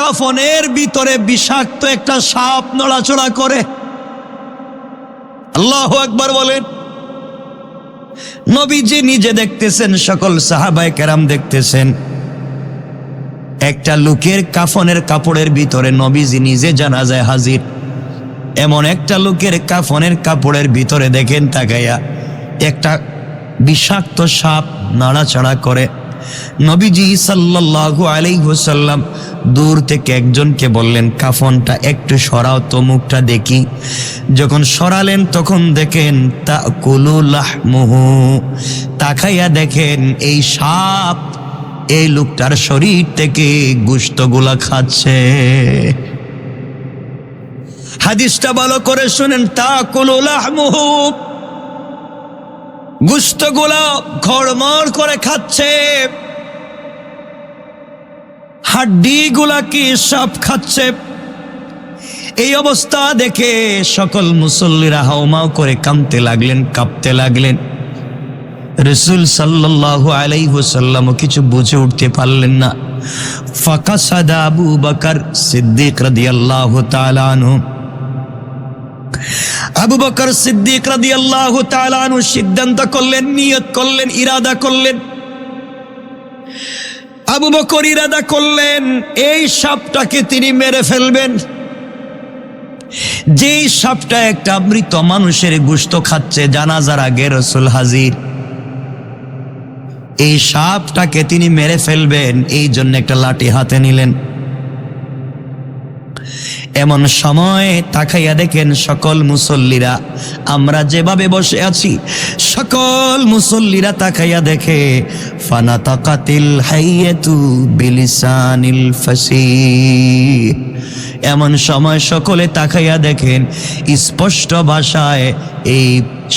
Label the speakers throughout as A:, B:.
A: কাফনের ভিতরে বিষাক্ত একটা সাপ নড়াচড়া করে। আল্লাহু আকবার বলেন। নবীজি নিজে দেখতেছেন, সকল সাহাবায়ে কেরাম দেখতেছেন। একটা লোকের কাফনের কাপড়ের ভিতরে নবীজি নিজে জানাজায় হাজির। এমন একটা লোকের কাফনের কাপড়ের ভিতরে দেখেন তাকাইয়া একটা বিষাক্ত সাপ নাড়াচাড়া করে। নবীজি সাল্লাল্লাহু আলাইহি ওয়াসাল্লাম দূর থেকে একজনকে বললেন, কাফনটা একটু সরাও তো, মুখটা দেখি। যখন সরালেন তখন দেখেন তাকুলু লাহমুহু, তাকাইয়া দেখেন এই সাপ এই লোকটার শরীর থেকে গোশতগুলা খাচ্ছে। হাদিসটা ভালো করে শুনেন, তাকুলু লাহমুহু, গোশতগুলা খড়মড় করে খাচ্ছে, হাড্ডিগুলা কি সব খাচ্ছে। এই অবস্থা দেখে সকল মুসল্লিরা হাউমাউ করে কাঁদতে লাগলেন, কাঁপতে লাগলেন। রাসূল সাল্লাল্লাহু আলাইহি ওয়াসাল্লাম কিছু বুঝে উঠতে পারলেন না। ফাকাসাদা আবু বকর সিদ্দিক রাদিয়াল্লাহু তাআলা আনহু, আবু বকর সিদ্দিক রাদিয়াল্লাহু তাআলা আনহু সিদ্ধান্ত করলেন, নিয়ত করলেন, ইরাদা করলেন। আবু বকর ইরাদা করলেন এই সাপটাকে তিনি মেরে ফেলবেন। যেই সাপটা একটা মৃত মানুষের গোশত খাচ্ছে, জানাজার আগে রাসূল হাজির, এই সাপটাকে তিনি মেরে ফেলবেন, এই জন্য একটা লাঠি হাতে নিলেন। এমন সময় তাকাইয়া দেখেন সকল মুসল্লিরা, আমরা যেভাবে বসে আছি সকল মুসল্লিরা তাকাইয়া দেখে ফানাতাকাতিল হাইয়াতু বিলিসানিল ফাসিহ। এমন সময় সকলে তাকাইয়া দেখেন স্পষ্ট ভাষায় এই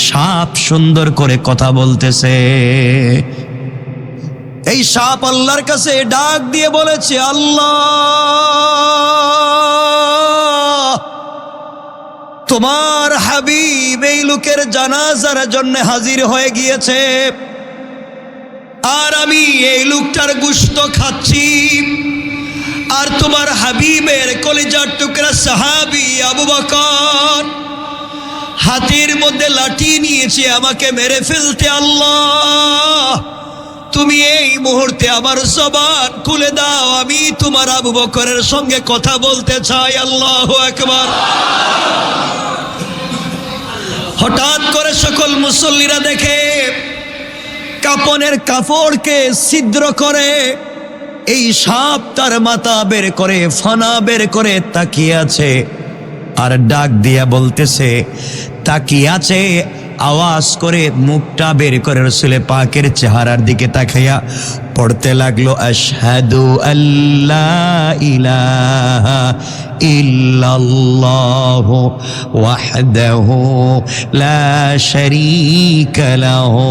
A: সাপ সুন্দর করে কথা বলতেছে। এই সাপ আল্লাহর কাছে ডাক দিয়ে বলেছে, আল্লাহ, তোমার হাবিব এই লোকের জানাজার জন্য হাজির হয়ে গিয়েছে, আর আমি এই লোকটার গোশত খাচ্ছি। আর তোমার হাবিবের কলিজার টুকরা সাহাবী আবু বকর হাতের মধ্যে লাঠি নিয়েছে আমাকে মেরে ফেলতে। আল্লাহ, তুমি এই মুহূর্তে আমার জবান খুলে দাও, আমি তোমার আবু বকরের সঙ্গে কথা বলতে চাই। আল্লাহু আকবার। হঠাৎ করে সকল মুসল্লিরা দেখে কাফনের কাপড়কে ছিদ্র করে এই সাপ তার মাথা বের করে, ফানা বের করে তাকিয়ে আছে, আর ডাক দিয়া বলতেছে, তাকিয়ে আছে, আওয়াজ করে মুখটা বের করে রাসূল পাকের চেহারার দিকে তাকাইয়া পড়তে লাগলো, আশহাদু আল্লা ইলাহা ইল্লাল্লাহু ওয়াহদাহু লা শারীকা লাহু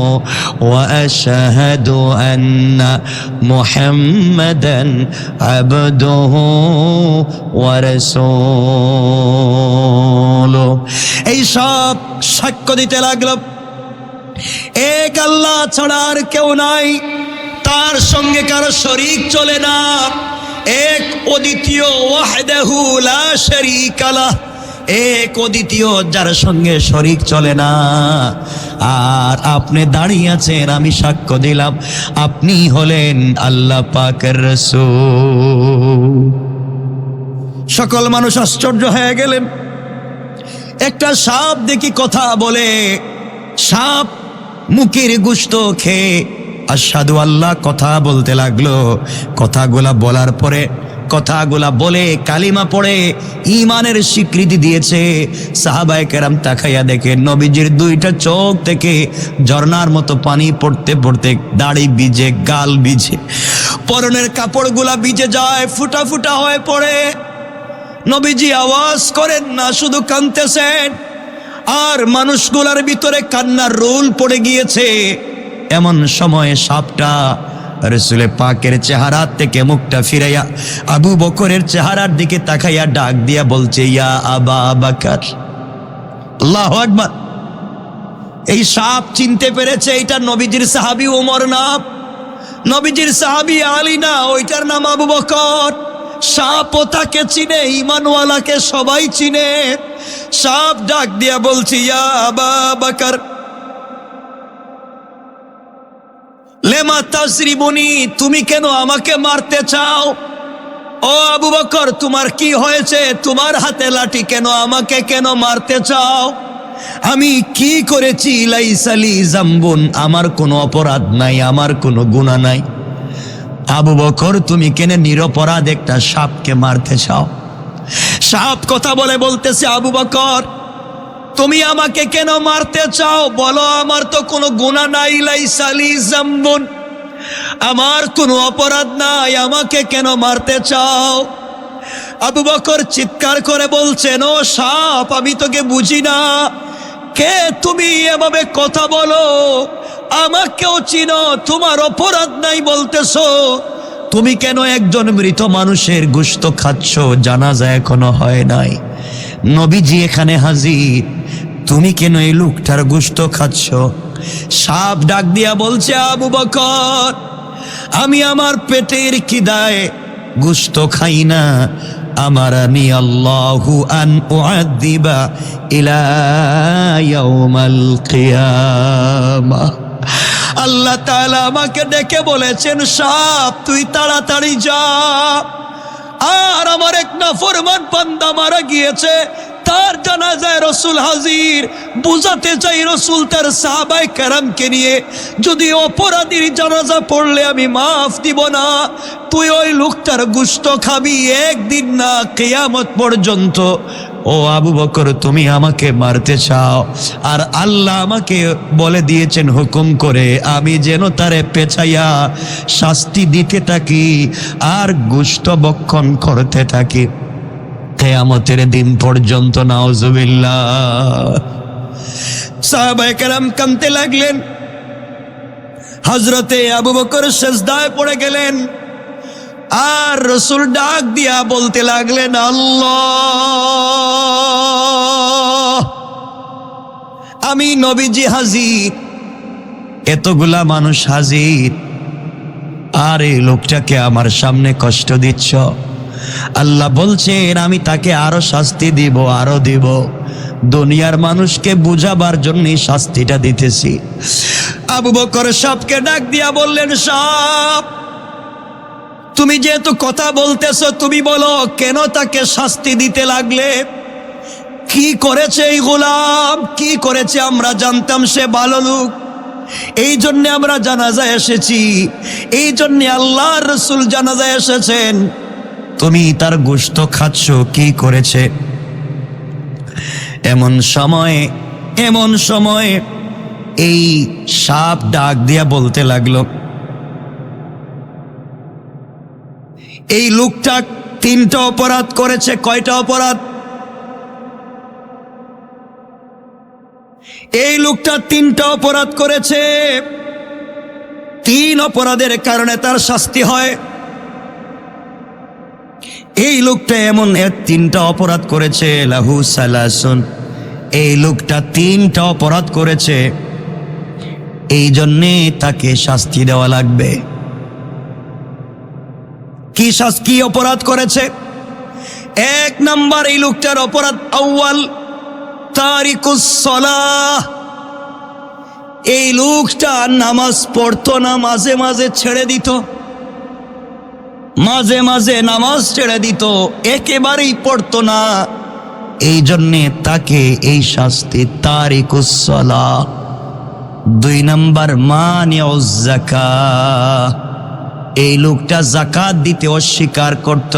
A: ওয়া আশহাদু আন্না মুহাম্মাদান আবদুহু ওয়া রাসূলুহু। এই সব সাক্ষ্য দিতে লাগলো, এক আল্লাহ ছাড়া আর কেউ নাই, তার সঙ্গে কারো শরীক চলে না, এক অদ্বিতীয়, ওয়াহদাহু লা শারীকা লাহ, এক অদ্বিতীয়, যার সঙ্গে শরীক চলে না। আর আপনি দাঁড়িয়ে আছেন, আমি সাক্ষ্য দিলাম আপনি হলেন আল্লাহ পাকের রাসূল। সকল মানুষ আশ্চর্য হয়ে গেলেন। একটা সাপ দেখি কথা বলে, সাপ মুখের গোশত খেয়ে আশহাদু আল্লাহ কথা বলতে লাগলো। কথাগুলা বলার পরে, কথাগুলা বলে কালিমা পড়ে ঈমানের স্বীকৃতি দিয়েছে। সাহাবায়ে কেরাম তাকাইয়া দেখে নবীজির দুইটা চোখ থেকে ঝর্ণার মতো পানি পড়তে পড়তে দাড়ি ভিজে, গাল ভিজে, পরনের কাপড়গুলা ভিজে যায়, ফুটা ফুটা হয়ে পড়ে। নবীজি আওয়াজ করেন না, শুধু কাঁদতেছেন, আর মানুষগুলার ভিতরে কান্নার রোল পড়ে গিয়েছে। এমন সময়ে সাপটা রাসূল পাকের চেহারা থেকে মুখটা ফিরাইয়া আবু বকরের চেহারার দিকে তাকাইয়া ডাক দিয়া বলছে, ইয়া আবা বকর। আল্লাহু আকবার। এই সাপ চিনতে পেরেছে এটা নবীজির সাহাবী ওমর না, নবীজির সাহাবী আলী না, ওইটার নাম আবু বকর। সাপও তাকে চিনে, ঈমানওয়ালাকে সবাই চিনে। সাপ ডাক দিয়া বলছি, ইয়া আবা বকর লেমা তাসরিবুনি, তুমি কেন আমাকে মারতে চাও? ও আবু বকর, তোমার কি হয়েছে? তোমার হাতে লাঠি কেন? আমাকে কেন মারতে চাও? আমি কি করেছি? লাইসালি জামবুন, আমার কোনো অপরাধ নাই, আমার কোনো গুনাহ নাই। আবু বকর, তুমি কেন নিরপরাধ একটা সাপকে মারতে চাও? সাপ কথা বলতেছে, আবু বকর তুমি আমাকে কেন মারতে চাও? বলো, আমার তো কোনো গুনাহ নাই, লাইসালি জামবুন, আমার কোনো অপরাধ নাই, আমাকে কেন মারতে চাও? আবু বকর চিৎকার করে বলছেন, ও সাপ, আমি তোকে বুঝি না, কে তুমি? এভাবে কথা বলো, আমাকেও চিনো, তোমার অপরাধ নাই বলতেছো, তুমি কেন একজন মৃত মানুষের গোশত খাচ্ছ? জানাজা এখনো হয় নাই, নবীজি এখানে হাজির, তুমি কেন এই লোকটার গোশত খাচ্ছ? সাপ ডাক দিয়া বলছে, আবু বকর আমি আমার পেটের খিদায় গোশত খাই না, আমারানি আল্লাহু আন উআযিবা ইলা ইয়াউমাল কিয়ামাহ, আল্লাহ তাআলা আমাকে ডেকে বলেছেন, সাপ তুই তাড়াতাড়ি যা, আর আমার এক নাফরমান বান্দা মারা গিয়েছে, তার জানাজায় রসুল হাজির। বুঝাতে চাই রসুল তার সাহাবায়ে কেরামকে নিয়ে, যদি অপরাধীর জানাজা পড়লে আমি মাফ দিব না, তুই ওই লোকটার গোশত খাবি, একদিন না কিয়ামত পর্যন্ত। ও আবু বকর, তুমি আমাকে মারতে চাও, আর আল্লাহ আমাকে বলে দিয়েছেন হুকুম করে, আমি যেন তারে পেছাইয়া শাস্তি দিতে থাকি আর গোশত ভক্ষণ করতে থাকি কিয়ামতের দিন পর্যন্ত। নাউজুবিল্লাহ। সাহাবায়ে কেরাম কাঁদতে লাগলেন। হযরতে আবু বকর সিজদায় পড়ে গেলেন, আর রাসূল ডাক দিয়া বলতে লাগলেন, আল্লাহ, আমি নবীজি হাজির, এতগুলা মানুষ হাজির, আর এই লোকটাকে আমার সামনে কষ্ট দিচ্ছ। আল্লাহ বলছেন, আমি তাকে আরো শাস্তি দিব, আরো দিব, দুনিয়ার মানুষকে বুঝাবার জন্য শাস্তিটা দিতেছি। আবু বকর সাপকে ডাক দিয়া বললেন, সাপ তুমি যেহেতু কথা বলতেছো, তুমি বলো কেন তাকে শাস্তি দিতে লাগলে? কি করেছে এই গোলাম, কি করেছে? আমরা জানতাম সে ভালো লোক, এই জন্য আমরা জানাজায় এসেছি, এই জন্য আল্লাহর রাসূল জানাজায় এসেছেন, তুমি তার গোশত খাচ্ছ, কি করেছে? এমন সময় এই সাপ ডাক দিয়া বলতে লাগলো, এই লোকটা 3টা অপরাধ করেছে। কয়টা অপরাধ? এই লোকটা 3টা অপরাধ করেছে। 3 অপরাধের কারণে তার শাস্তি হয়। এই লোকটা এমন 3টা অপরাধ করেছে, লাহু সালাসুন, এই লোকটা 3টা অপরাধ করেছে, এই জন্যে তাকে শাস্তি দেওয়া লাগবে। কি অপরাধ করেছে? 1 নাম্বার, এই লোকটার অপরাধ আউয়াল তারিকুস সালাহ, এই লোকটা নামাজ পড়তো না, মাঝে মাঝে ছেড়ে দিত, মাঝে মাঝে নামাজ ছেড়ে দিত, একেবারেই পড়তো না, এই জন্যে তাকে এই শাস্তি, তারিকুস সালাহ। 2 নাম্বার, মানিউজ যাকাত, এই লোকটা যাকাত দিতে অস্বীকার করত,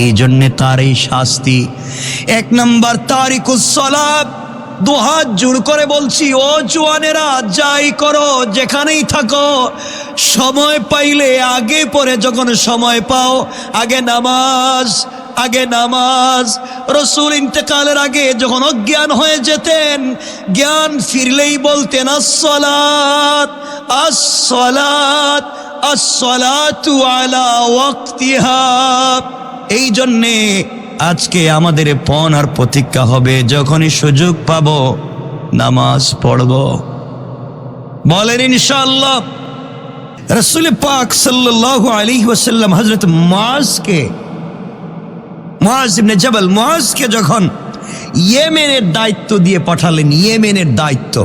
A: এই জন্যে তার এই শাস্তি। 1 নাম্বার তারিকুস সালাত। 2 হাত জোড় করে বলছি, ও জওয়ানেরা, যাই করো, যেখানেই থাকো, সময় পাইলে আগে পরে, যখন সময় পাও আগে নামাজ। রাসূল ইন্তেকালের আগে যখন অজ্ঞান হয়ে যেতেন, জ্ঞান ফিরলেই বলতেন, আসসালাত আসসালাত আসসালাতু আলা ওয়াক্তিহা। এই জন্যে আজকে আমাদের পণ আর প্রতিজ্ঞা হবে, যখনই সুযোগ পাবো নামাজ পড়ব। বলেন ইনশাআল্লাহ। রাসূল পাক সাল্লাল্লাহু আলাইহি ওয়াসাল্লাম হযরত মুআজকে মুআজ ইবনে জাবাল মুআজকে যখন ইয়েমেনের দায়িত্ব দিয়ে পাঠালেন, ইয়েমেনের দায়িত্ব,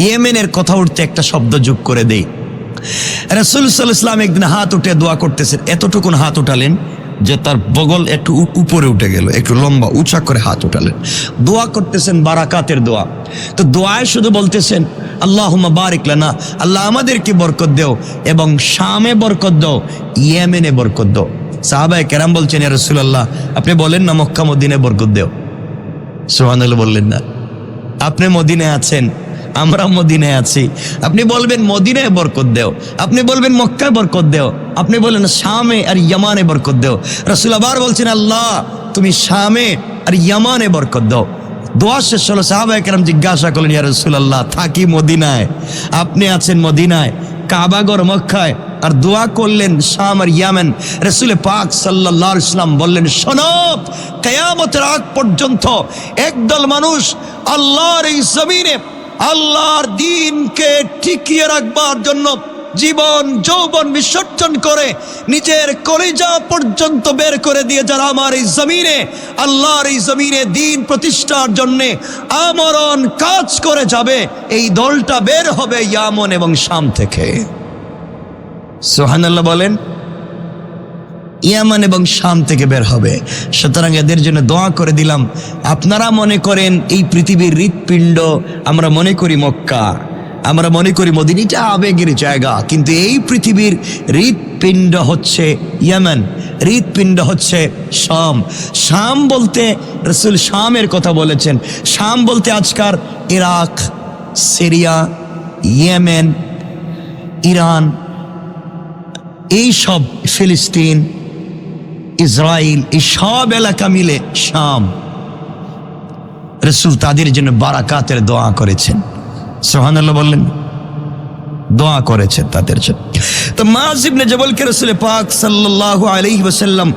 A: ইয়েমেনের কথা উঠতে একটা শব্দ যোগ করে দেই। রাসূল সাল্লাল্লাহু আলাইহি ওয়াসাল্লাম একদিন হাত উঠে দোয়া করতেছেন, এতটুকুন হাত উঠালেন যে তার বগল একটু উপরে উঠে গেল, একটু লম্বা উঁচা করে হাত উঠালেন, দোয়া করতেছেন বারাকাতের দোয়া। তো দোয়ায় শুধু বলতেছেন আল্লাহুম্মা বারিক লানা, আল্লাহ আমাদেরকে বরকত দাও এবং শামে বরকত দাও, ইয়েমেনে বরকত দাও। সাহাবায়ে কেরাম বলছেন, ইয়া রাসূলুল্লাহ আপনি বলেন না মক্কা মদিনায় বরকত দাও। সুবহানাল্লাহ বললেন না? আপনি মদিনায় আছেন, আমরা মদিনায় আছি, আপনি বলবেন মদিনায় বরকত দেও, আপনি বলবেন মক্কায় বরকত দেও, আপনি বলেন শামে আর ইয়ামানে বরকত দেও। রাসূল আবার বলছেন আল্লাহ তুমি শামে আর ইয়ামানে বরকত দাও। দোয়া শেষ হলো, সাহাবায়ে কেরাম জিজ্ঞাসা করলেন, ইয়া রাসূলুল্লাহ থাকি মদিনায়, আপনি আছেন মদিনায়, কাবাগর মক্কায়, আর দোয়া করলেন শাম আর ইয়ামেন। রাসূল পাক সাল্লাল্লাহু আলাইহি ওয়াসাল্লাম বললেন, শোনো, কিয়ামতের আগ পর্যন্ত একদল মানুষ আল্লাহর এই জমিনে আল্লাহর দ্বীনকে টিকিয়ে রাখবার জন্য জীবন যৌবন বিসর্জন করে নিজের কলিজা পর্যন্ত বের করে দিয়ে যারা আমার এই জমিনে আল্লাহর এই জমিনে দ্বীন প্রতিষ্ঠার জন্যে আমরণ কাজ করে যাবে, এই দলটা বের হবে ইয়ামন এবং শাম থেকে। সুবহানাল্লাহ বলেন, ইয়ামান এবং শাম থেকে বের হবে। সুতরাং এদের জন্য দোয়া করে দিলাম। আপনারা মনে করেন এই পৃথিবীর হৃৎপিণ্ড, আমরা মনে করি মক্কা, আমরা মনে করি মদিনাটা আবেগের জায়গা, কিন্তু এই পৃথিবীর হৃৎপিণ্ড হচ্ছে ইয়ামান, হৃৎপিণ্ড হচ্ছে শাম। শাম বলতে রাসূল শামের কথা বলেছেন, শাম বলতে আজকার ইরাক, সিরিয়া, ইয়েমেন, ইরান, এই সব, ফিলিস্তিন, ইসরায়েল, এই সব এলাকা মিলে শাম। রাসূল তাদের জন্য বারাকাতের দোয়া করেছেন। সুবহানাল্লাহ বললেন, দোয়া করেছেন তাদের জন্য। তো মুআজ ইবনে জাবালকে রাসূল পাক সাল্লাল্লাহু আলাইহি ওয়াসাল্লাম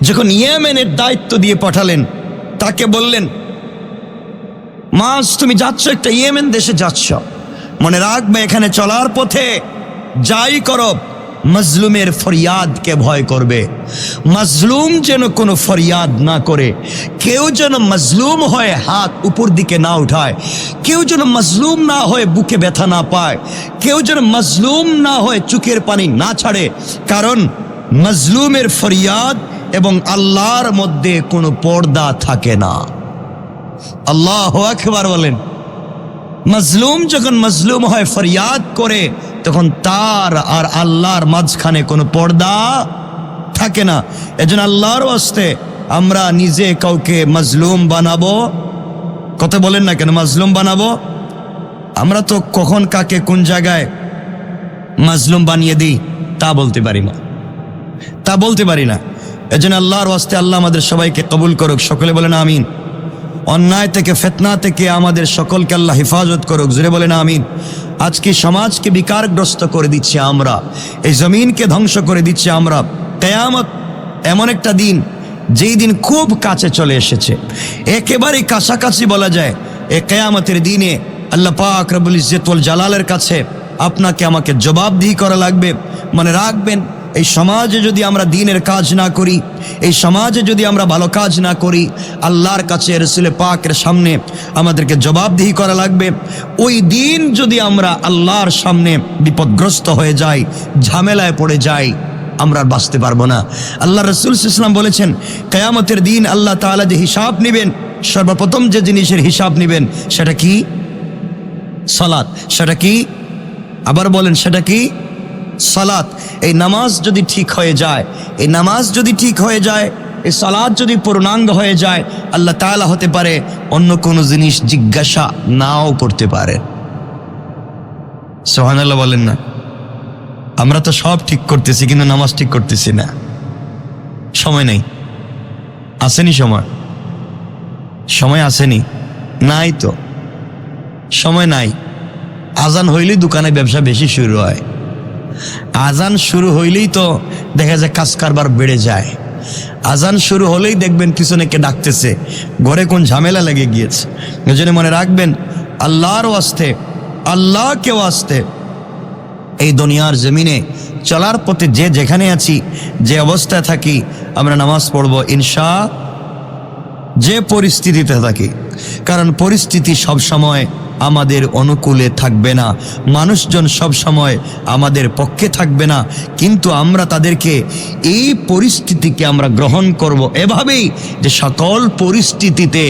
A: যখন ইয়েমেনের দায়িত্ব দিয়ে পাঠালেন, তাকে বললেন, মুআজ তুমি যাচ্ছ একটা ইয়েমেন দেশে যাচ্ছ, মনে রাখবে এখানে চলার পথে যাই করো মজলুমের ফরিয়াদকে ভয় করবে। মজলুম যেন কোনো ফরিয়াদ না করে, কেউ যেন মজলুম হয়ে হাত উপর দিকে না উঠায়, কেউ যেন মজলুম না হয়ে বুকে ব্যথা না পায়, কেউ যেন মজলুম না হয়ে চোখের পানি না ছাড়ে, কারণ মজলুমের ফরিয়াদ এবং আল্লাহর মধ্যে কোনো পর্দা থাকে না। আল্লাহু আকবার বলেন। মজলুম যখন মজলুম হয় ফরিয়াদ করে, তখন তার আর আল্লাহর মাঝখানে কোনো পর্দা থাকে না। এজন্য আল্লাহর ওয়াস্তে আমরা নিজে কাউকে মজলুম বানাবো, কথা বলেন না কেন মজলুম বানাবো? আমরা তো কখন কাকে কোন জায়গায় মজলুম বানিয়ে দিই তা বলতে পারি না, তা বলতে পারি না। এজন্য আল্লাহর ওয়াস্তে আল্লাহ আমাদের সবাইকে কবুল করুক, সকলে বলেন আমিন। অন্যায় থেকে, ফিতনা থেকে আমাদের সকলকে আল্লাহ হেফাজত করুক, জোরে বলেন আমিন। আজকে সমাজকে বিকারগ্রস্ত করে দিচ্ছি আমরা, এই জমিনকে ধ্বংস করে দিচ্ছি আমরা। কিয়ামত এমন একটা দিন, যেই দিন খুব কাছে চলে এসেছে, একেবারেই কাছাকাছি বলা যায়। এই কিয়ামতের দিনে আল্লাহ পাক রব্বুল ইজ্জত ওয়াল জালালের কাছে আপনাকে আমাকে জবাবদিহি করা লাগবে। মনে রাখবেন, এই সমাজে যদি আমরা দ্বীনের কাজ না করি, এই সমাজে যদি আমরা ভালো কাজ না করি, আল্লাহর কাছে রাসূল পাকের সামনে আমাদেরকে জবাবদিহি করা লাগবে। ওই দিন যদি আমরা আল্লাহর সামনে বিপদগ্রস্ত হয়ে যাই, ঝামেলায় পড়ে যাই, আমরা আর বাঁচতে পারবো না। আল্লাহ রাসূল সাল্লাল্লাহু আলাইহি ওয়াসাল্লাম বলেছেন, কিয়ামতের দিন আল্লাহ তাআলা যে হিসাব নেবেন, সর্বপ্রথম যে জিনিসের হিসাব নেবেন সেটা কি? সালাত। সেটা কি? আবার বলেন, সেটা কি? সালাত। এই নামাজ যদি ঠিক হয়ে যায়, এই নামাজ যদি ঠিক হয়ে যায়, এই সালাত যদি পূর্ণাঙ্গ হয়ে যায়, আল্লাহ তাআলা হতে পারে অন্য কোনো জিনিস জিজ্ঞাসা নাও করতে পারে। সুবহানাল্লাহ বলেন না? আমরা তো সব ঠিক করতেছি, কিন্তু নামাজ ঠিক করতেছি না। সময় নেই, আসেনি সময়, সময় আসেনি, নাই তো সময় নাই। আজান হইলেই দোকানে ব্যবসা বেশি শুরু হয়, আজান শুরু হইলেই তো দেখা যায় কাজ কারবার বেড়ে যায়, আজান শুরু হলেই দেখবেন পিছনে কে ডাকতেছে, ঘরে কোন ঝামেলা লেগে গিয়েছে। এজন্য মনে রাখবেন, আল্লাহর ওয়াস্তে, আল্লাহকে ওয়াস্তে এই দুনিয়ার জমিনে চলার পথে যে যেখানে আছি, যে অবস্থায় থাকি, আমরা নামাজ পড়ব যে পরিস্থিতিতে থাকি। কারণ পরিস্থিতি সব সময় আমাদের অনুকূলে থাকবে না, মানুষজন সব সময় আমাদের পক্ষে থাকবে না, কিন্তু আমরা তাদেরকে এই পরিস্থিতিকে আমরা গ্রহণ করব এভাবেই যে সকল পরিস্থিতিতে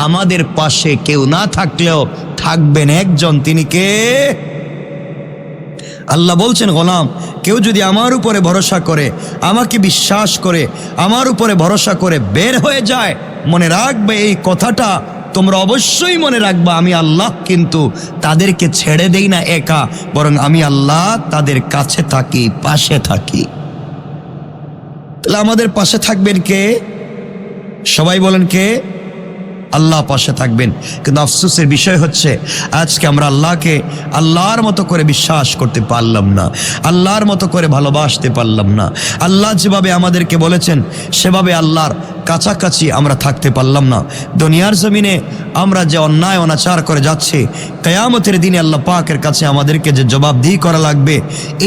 A: আমাদের পাশে কেউ না থাকলেও থাকবেন একজন, তিনি কে? আল্লাহ বলছেন, গোলাম কেউ যদি আমার উপরে ভরসা করে, আমাকে বিশ্বাস করে, আমার উপরে ভরসা করে বের হয়ে যায়, মনে রাখবে এই কথাটা, তোমরা অবশ্যই মনে রাখবা, আমি আল্লাহ কিন্তু তাদেরকে ছেড়ে দেই না একা, বরং আমি আল্লাহ তাদের কাছে থাকি, পাশে থাকি। তাহলে আমাদের পাশে থাকবেন কে? সবাই বলেন কে? আল্লাহ পাশে থাকবেন। কিন্তু আফসোসের বিষয় হচ্ছে আজকে আমরা আল্লাহকে আল্লাহর মতো করে বিশ্বাস করতে পারলাম না, আল্লাহর মতো করে ভালোবাসতে পারলাম না। আল্লাহ যেভাবে আমাদেরকে বলেছেন সেভাবে আল্লাহর কাছাকাছি আমরা থাকতে পারলাম না। দুনিয়ার জমিনে আমরা যে অন্যায় অনাচার করে যাচ্ছি, কিয়ামতের দিনে আল্লাহ পাকের কাছে আমাদেরকে যে জবাবদিহি করা লাগবে,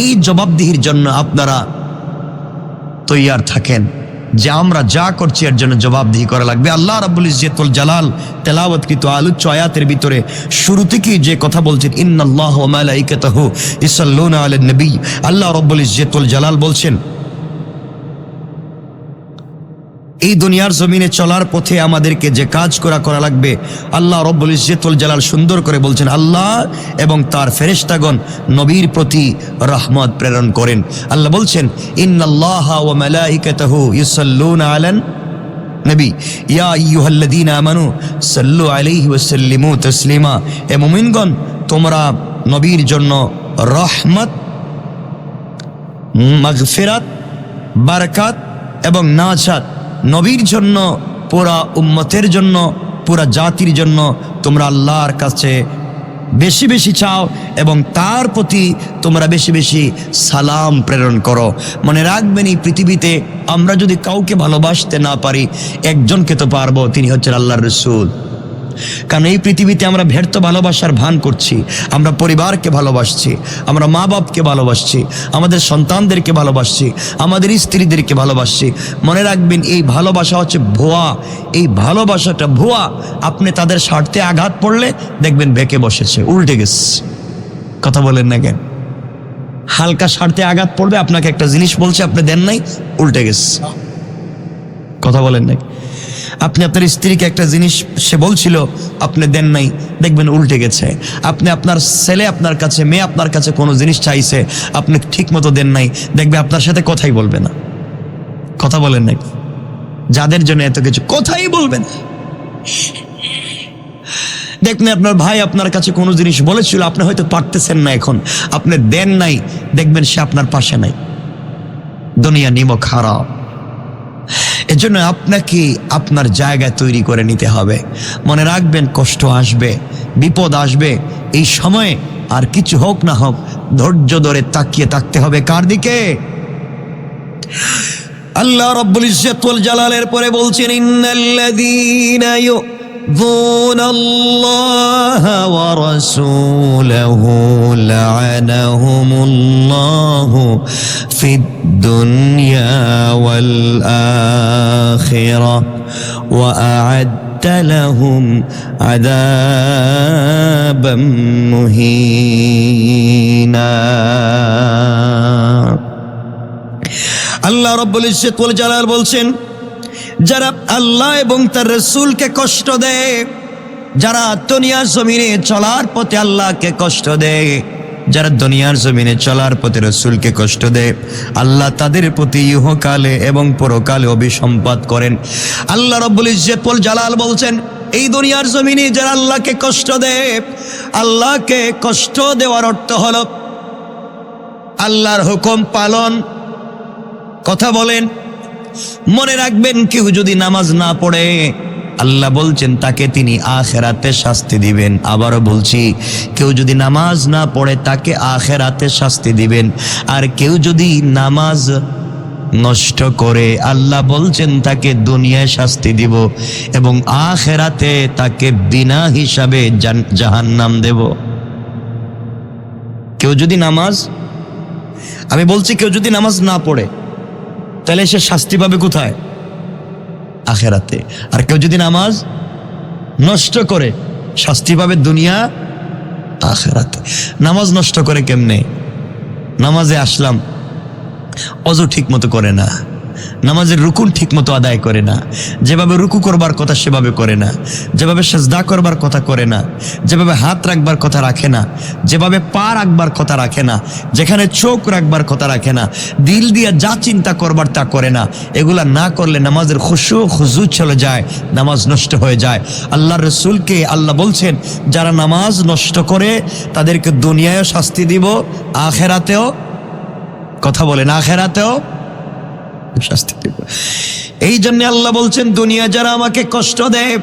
A: এই জবাবদিহির জন্য আপনারা তৈয়ার থাকেন যে আমরা যা করছি এর জন্য জবাবদিহি করা লাগবে। আল্লাহ রাব্বুল ইজ্জতুল জালাল তেলাওয়াতকৃত আলোচ্য আয়াতের ভিতরে শুরু থেকেই যে কথা বলছেন, ইন্নাল্লাহা ওয়া মালাইকাতাহু ইউসাল্লুনা আলান নবী, আল্লাহ রাব্বুল ইজ্জতুল জালাল বলছেন এই দুনিয়ার জমিনে চলার পথে আমাদেরকে যে কাজ করা লাগবে, আল্লাহ রাব্বুল ইজ্জতুল জালাল সুন্দর করে বলছেন, আল্লাহ এবং তার ফেরেশতাগণ নবীর প্রতি রহমত প্রেরণ করেন। আল্লাহ বলছেন, ইন্নাল্লাহা ওয়া মালাইকাতাহু ইউসাল্লুনা আলান নবী ইয়া আইয়ুহাল্লাযীনা আমানু সাল্লু আলাইহি ওয়া সাল্লিমু তাসলিমা। হে মুমিনগণ, তোমরা নবীর জন্য রহমত, মাগফিরাত, বারাকাত এবং নাজাত, নবীর জন্য, পুরা উম্মতের জন্য, পুরা জাতির জন্য তোমরা আল্লাহর কাছে বেশি বেশি চাও এবং তার প্রতি তোমরা বেশি বেশি সালাম প্রেরণ করো। মনে রাখবেন, এই পৃথিবীতে আমরা যদি কাউকে ভালোবাসতে না পারি, একজনকে তো পারবো, তিনি হচ্ছেন আল্লাহর রাসূল। কারণ এই পৃথিবীতে আমরা ব্যর্থ ভালোবাসার ভান করছি, আমরা পরিবারকে ভালোবাসছি, আমরা মা বাপকে ভালোবাসছি, আমাদের সন্তানদেরকে ভালোবাসছি, আমাদের স্ত্রীদেরকে ভালোবাসছি। মনে রাখবেন, এই ভালোবাসা হচ্ছে ভুয়া, এই ভালোবাসাটা ভুয়া। আপনি তাদের স্বার্থে আঘাত পড়লে দেখবেন বেঁকে বসেছে, উল্টে গেছে। কথা বলেন না কেন? হালকা স্বার্থে আঘাত পড়বে, আপনাকে একটা জিনিস বলছে, আপনি দেন নাই, উল্টে গেছে। কথা বলেন না? আপনি আপনার স্ত্রীকে একটা জিনিস সে বলছিল, আপনি দেন নাই, দেখবেন উল্টে গেছে। আপনি আপনার ছেলে আপনার কাছে, মেয়ে আপনার কাছে কোনো জিনিস চাইছে, আপনি ঠিক মতো দেন নাই, দেখবে আপনার সাথে কথাই বলবে না। কথা বলেন না? যাদের জন্য এত কিছু, কথাই বলবে না। দেখবেন আপনার ভাই আপনার কাছে কোনো জিনিস বলেছিল, আপনি হয়তো পারতেছেন না, এখন আপনি দেন নাই, দেখবেন সে আপনার পাশে নাই। দুনিয়া নিমক খারাপ। এজন্য আপনাকে আপনার জায়গায় তৈরি করে নিতে হবে। মনে রাখবেন, কষ্ট আসবে, বিপদ আসবে, এই সময়ে আর কিছু হোক না হোক ধৈর্য ধরে তাকিয়ে থাকতে হবে কার দিকে? আল্লাহ রাব্বুল ইজ্জতুল জালালের পরে বলছেন, ইন্নাল্লাযীনা ইউযুনাল্লাহা ওয়া রাসূলাহু লা'আনাহুমুল্লাহু ফিদ দুনিয়া ওয়াল আখিরাহ ওয়া আ'আদ্দা লাহুম আযাবাম মুহিনা। আল্লাহ রাব্বুল ইজ্জতুল জালাল বলছেন, যারা আল্লাহ এবং তার রাসূলকে কষ্ট দেয়, যারা দুনিয়ার জমিনে চলার পথে আল্লাহকে কষ্ট দেয়, যারা দুনিয়ার জমিনে চলার পথে রাসূলকে কষ্ট দেয়, আল্লাহ তাদের প্রতি ইহকালে এবং পরকালে অভিসম্পাত করেন। আল্লাহ রাব্বুল ইজ্জতুল জালাল বলছেন, এই দুনিয়ার জমিনে যারা আল্লাহকে কষ্ট দেয়, আল্লাহকে কষ্ট দেওয়ার অর্থ হলো আল্লাহর হুকুম পালন। কথা বলেন। মনে রাখবেন, কেউ যদি নামাজ না পড়ে, আল্লাহ বলছেন তাকে তিনি আখিরাতে শাস্তি দিবেন। আবারও বলছি, কেউ যদি নামাজ না পড়ে তাকে আখিরাতে শাস্তি দিবেন। আর কেউ যদি নামাজ নষ্ট করে, আল্লাহ বলছেন তাকে দুনিয়ায় শাস্তি দিব এবং আখিরাতে তাকে বিনা হিসাবে জাহান্নাম দেব। কেউ যদি নামাজ আমি বলছি কেউ যদি নামাজ না পড়ে তাহলে সে শাস্তি পাবে কোথায়? আখেরাতে। আর কেউ যদি নামাজ নষ্ট করে শাস্তি পাবে দুনিয়া আখেরাতে। নামাজ নষ্ট করে কেমনে? নামাজে আসলাম, অজু ঠিক মতো করে না, নামাজের রুকুন ঠিক মতো আদায় করে না, যেভাবে রুকু করবার কথা সেভাবে করে না, যেভাবে সেজদা করবার কথা করে না, যেভাবে হাত রাখবার কথা রাখে না, যেভাবে পা রাখবার কথা রাখে না, যেখানে চোখ রাখবার কথা রাখে না, দিল দিয়ে যা চিন্তা করবার তা করে না। এগুলা না করলে নামাজের খুশু খুজু চলে যায়, নামাজ নষ্ট হয়ে যায়। আল্লাহর রাসূলকে আল্লাহ বলছেন, যারা নামাজ নষ্ট করে তাদেরকে দুনিয়ায় শাস্তি দিব, আখেরাতেও, কথা বলেন, আখেরাতেও শাস্তি দেব। এই জন্য আল্লাহ বলছেন, দুনিয়া যারা আমাকে কষ্ট দেয়,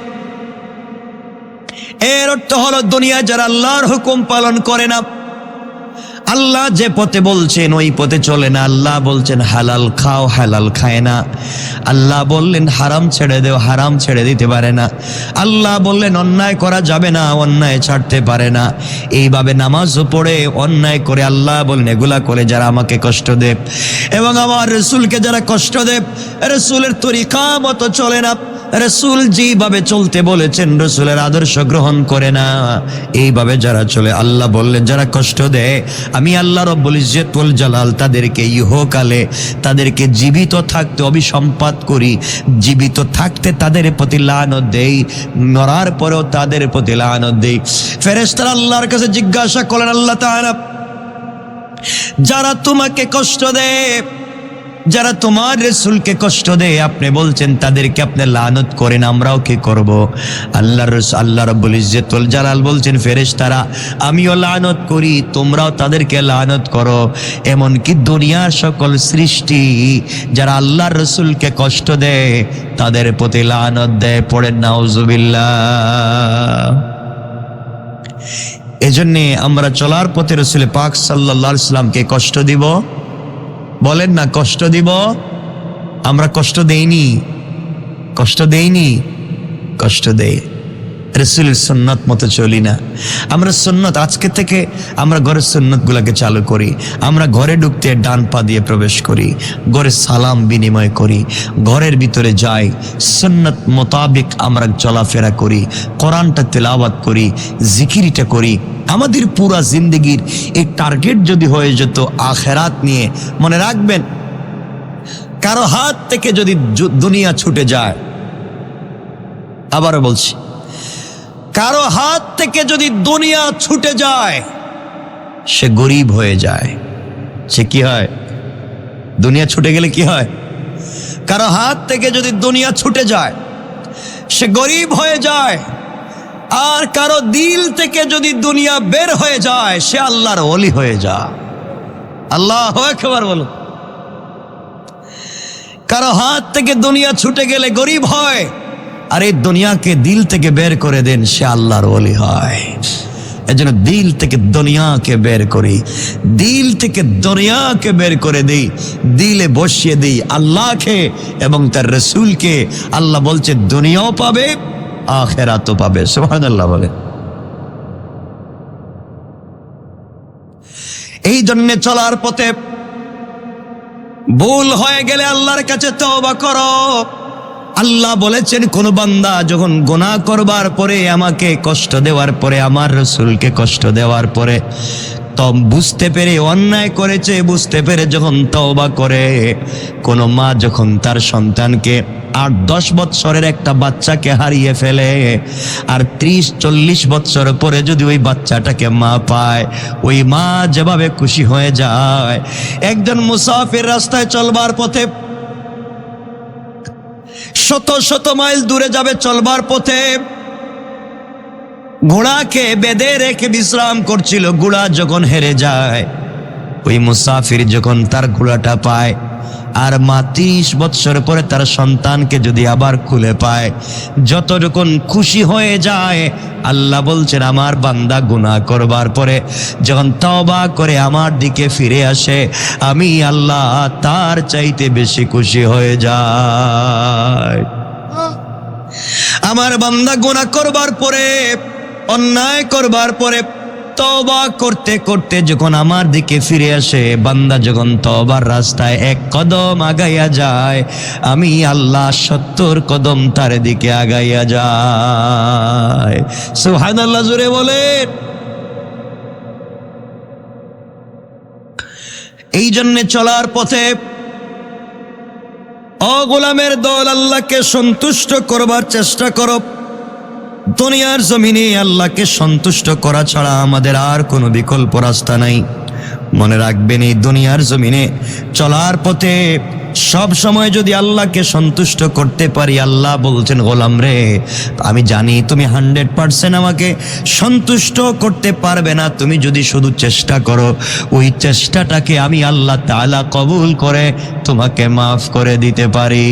A: এর অর্থ হলো দুনিয়া যারা আল্লাহর হুকুম পালন করে না, আল্লাহ যে পথে বলছেন ওই পথে চলে না। আল্লাহ বলছেন হালাল খাও, হালাল খায় না। আল্লাহ বললেন হারাম ছেড়ে দেও, হারাম ছেড়ে দিতে পারে না। আল্লাহ বললেন অন্যায় করা যাবে না, অন্যায় ছাড়তে পারে না। এইভাবে নামাজও পড়ে অন্যায় করে আল্লাহ বললেন এগুলা করে যারা আমাকে কষ্ট দেব এবং আমার রাসূলকে যারা কষ্ট দেব, রাসূলের তরিকা মতো চলে না, রাসূল যেভাবে চলতে বলেছেন রাসূলের আদর্শ গ্রহণ করে না, এইভাবে যারা চলে, আল্লাহ বললেন যারা কষ্ট দেয়, আমি আল্লাহ রব্বুল ইজ্জত ওয়াল জালাল তাদেরকে ইহকালে তাদেরকে জীবিত থাকতে অভিসম্পাত করি, জীবিত থাকতে তাদের প্রতি লানত দেই, মরার পরেও তাদের প্রতি লানত দেই। ফেরেশতারা আল্লাহর কাছে জিজ্ঞাসা করলেন, আল্লাহ তাআলা যারা তোমাকে কষ্ট দেয়, যারা তোমার রাসূলকে কষ্ট দেয়, আপনি বলছেন তাদেরকে আপনি লানত করেন, আমরাও কি করব? আল্লাহ রাব্বুল ইজ্জত ওয়াল জালাল বলছেন, ফেরেশতারা আমিও লানত করি, তোমরাও তাদেরকে লানত করো। এমনকি দুনিয়ার সকল সৃষ্টি যারা আল্লাহর রাসূলকে কষ্ট দেয় তাদের প্রতি লানত দেয়। পড়েন নাউজুবিল্লাহ। এজন্যে আমরা চলার পথে রাসূল পাক সাল্লাল্লাহু আলাইহি সাল্লামকে কষ্ট দিব? বলেন না, কষ্ট দিব? আমরা কষ্ট দেইনি? কষ্ট দেইনি? কষ্ট দেই। রাসূলের সুন্নাত মতো চলি না আমরা। সুন্নাত আজকে থেকে আমরা ঘরের সুন্নাত গুলাকে চালু করি। আমরা ঘরে ঢুকতে ডান পা দিয়ে প্রবেশ করি, ঘরে সালাম বিনিময় করি, ঘরের ভিতরে যাই, সুন্নাত মোতাবেক আমরা চলাফেরা করি, কোরআনটা তেলাওয়াত করি, জিকিরটা করি। আমাদের পুরা জিন্দগির এই টার্গেট যদি হয়ে যেত আখেরাত নিয়ে, মনে রাখবেন কারো হাত থেকে যদি দুনিয়া ছুটে যায়, আবারও বলছি, কারো হাত থেকে যদি দুনিয়া ছুটে যায় সে গরিব হয়ে যায়। সে কি হয়? দুনিয়া ছুটে গেলে কি হয়? কারো হাত থেকে যদি দুনিয়া ছুটে যায় সে গরিব হয়ে যায়। আর কারো দিল থেকে যদি দুনিয়া বের হয়ে যায় সে আল্লাহর ওলি হয়ে যায়। আল্লাহু আকবার বলো। কারো হাত থেকে দুনিয়া ছুটে গেলে গরিব হয়, আর এই দুনিয়াকে দিল থেকে বের করে দেন সে আল্লাহর ওলি হয়। এজন্য দিল থেকে দুনিয়াকে বের করি, দিল থেকে দুনিয়াকে বের করে দেই, দিলে বসিয়ে দেই আল্লাহকে এবং তার রাসূলকে। আল্লাহ বলছে দুনিয়াও পাবে আখিরাতও পাবে। সুবহানাল্লাহ বলে। এই জন্য চলার পথে ভুল হয়ে গেলে আল্লাহর কাছে তওবা করো। আল্লাহ বলেছেন কোন বান্দা যখন গুনাহ করবার পরে, আমাকে কষ্ট দেওয়ার পরে, আমার রাসূলকে কষ্ট দেওয়ার পরে বুঝতে পেরে অন্যায় করেছে, বুঝতে পেরে যখন তওবা করে, কোন মা যখন তার সন্তানকে ৮-১০ বৎসরের একটা বাচ্চাকে হারিয়ে ফেলে, আর ৩০-৪০ বৎসর পরে যদি ওই বাচ্চাটাকে মা পায়, ওই মা যেভাবে খুশি হয়ে যায়। একজন মুসাফির রাস্তায় চলবার পথে শত শত মাইল দূরে যাবে, চলবার পথে ঘোড়াকে বেঁধে রেখে বিশ্রাম করছিল। ঘোড়া যখন হেরে যায়, ওই মুসাফির যখন তার ঘোড়াটা পায়, আর মা ৩০ বৎসর পরে তার সন্তানকে যদি আবার খুলে পায়, যতটুকুন খুশি হয়ে যায়। আল্লাহ বলছেন আমার বান্দা গুনাহ করবার পরে যখন তওবা করে আমার দিকে ফিরে আসে, আমি আল্লাহ তার চাইতে বেশি খুশি হয়ে যায়। আমার বান্দা গুনাহ করবার পরে, অন্যায় করবার পরে তওবা করতে করতে যখন আমার দিকে ফিরে আসে, বান্দা যখন তওবার রাস্তায় এক কদম আগাইয়া যায়, আমি আল্লাহ 70 কদম তার দিকে আগাইয়া যায়। সুবহানাল্লাহ, জোরে বলেন। এই জন্যে চলার পথে ও গোলামের দল, আল্লাহকে সন্তুষ্ট করবার চেষ্টা করো। দুনিয়ার জমিনে আল্লাহকে সন্তুষ্ট করা ছাড়া আমাদের আর কোনো বিকল্প রাস্তা নাই। মনে রাখবেন, এই দুনিয়ার জমিনে চলার পথে সব সময় যদি আল্লাহকে সন্তুষ্ট করতে পারি, আল্লাহ বলছেন, গোলাম রে, আমি জানি তুমি 100% আমাকে সন্তুষ্ট করতে পারবে না, তুমি যদি শুধু চেষ্টা করো, ওই চেষ্টাটাকে আমি আল্লাহ তাআলা কবুল করে তোমাকে মাফ করে দিতে পারি।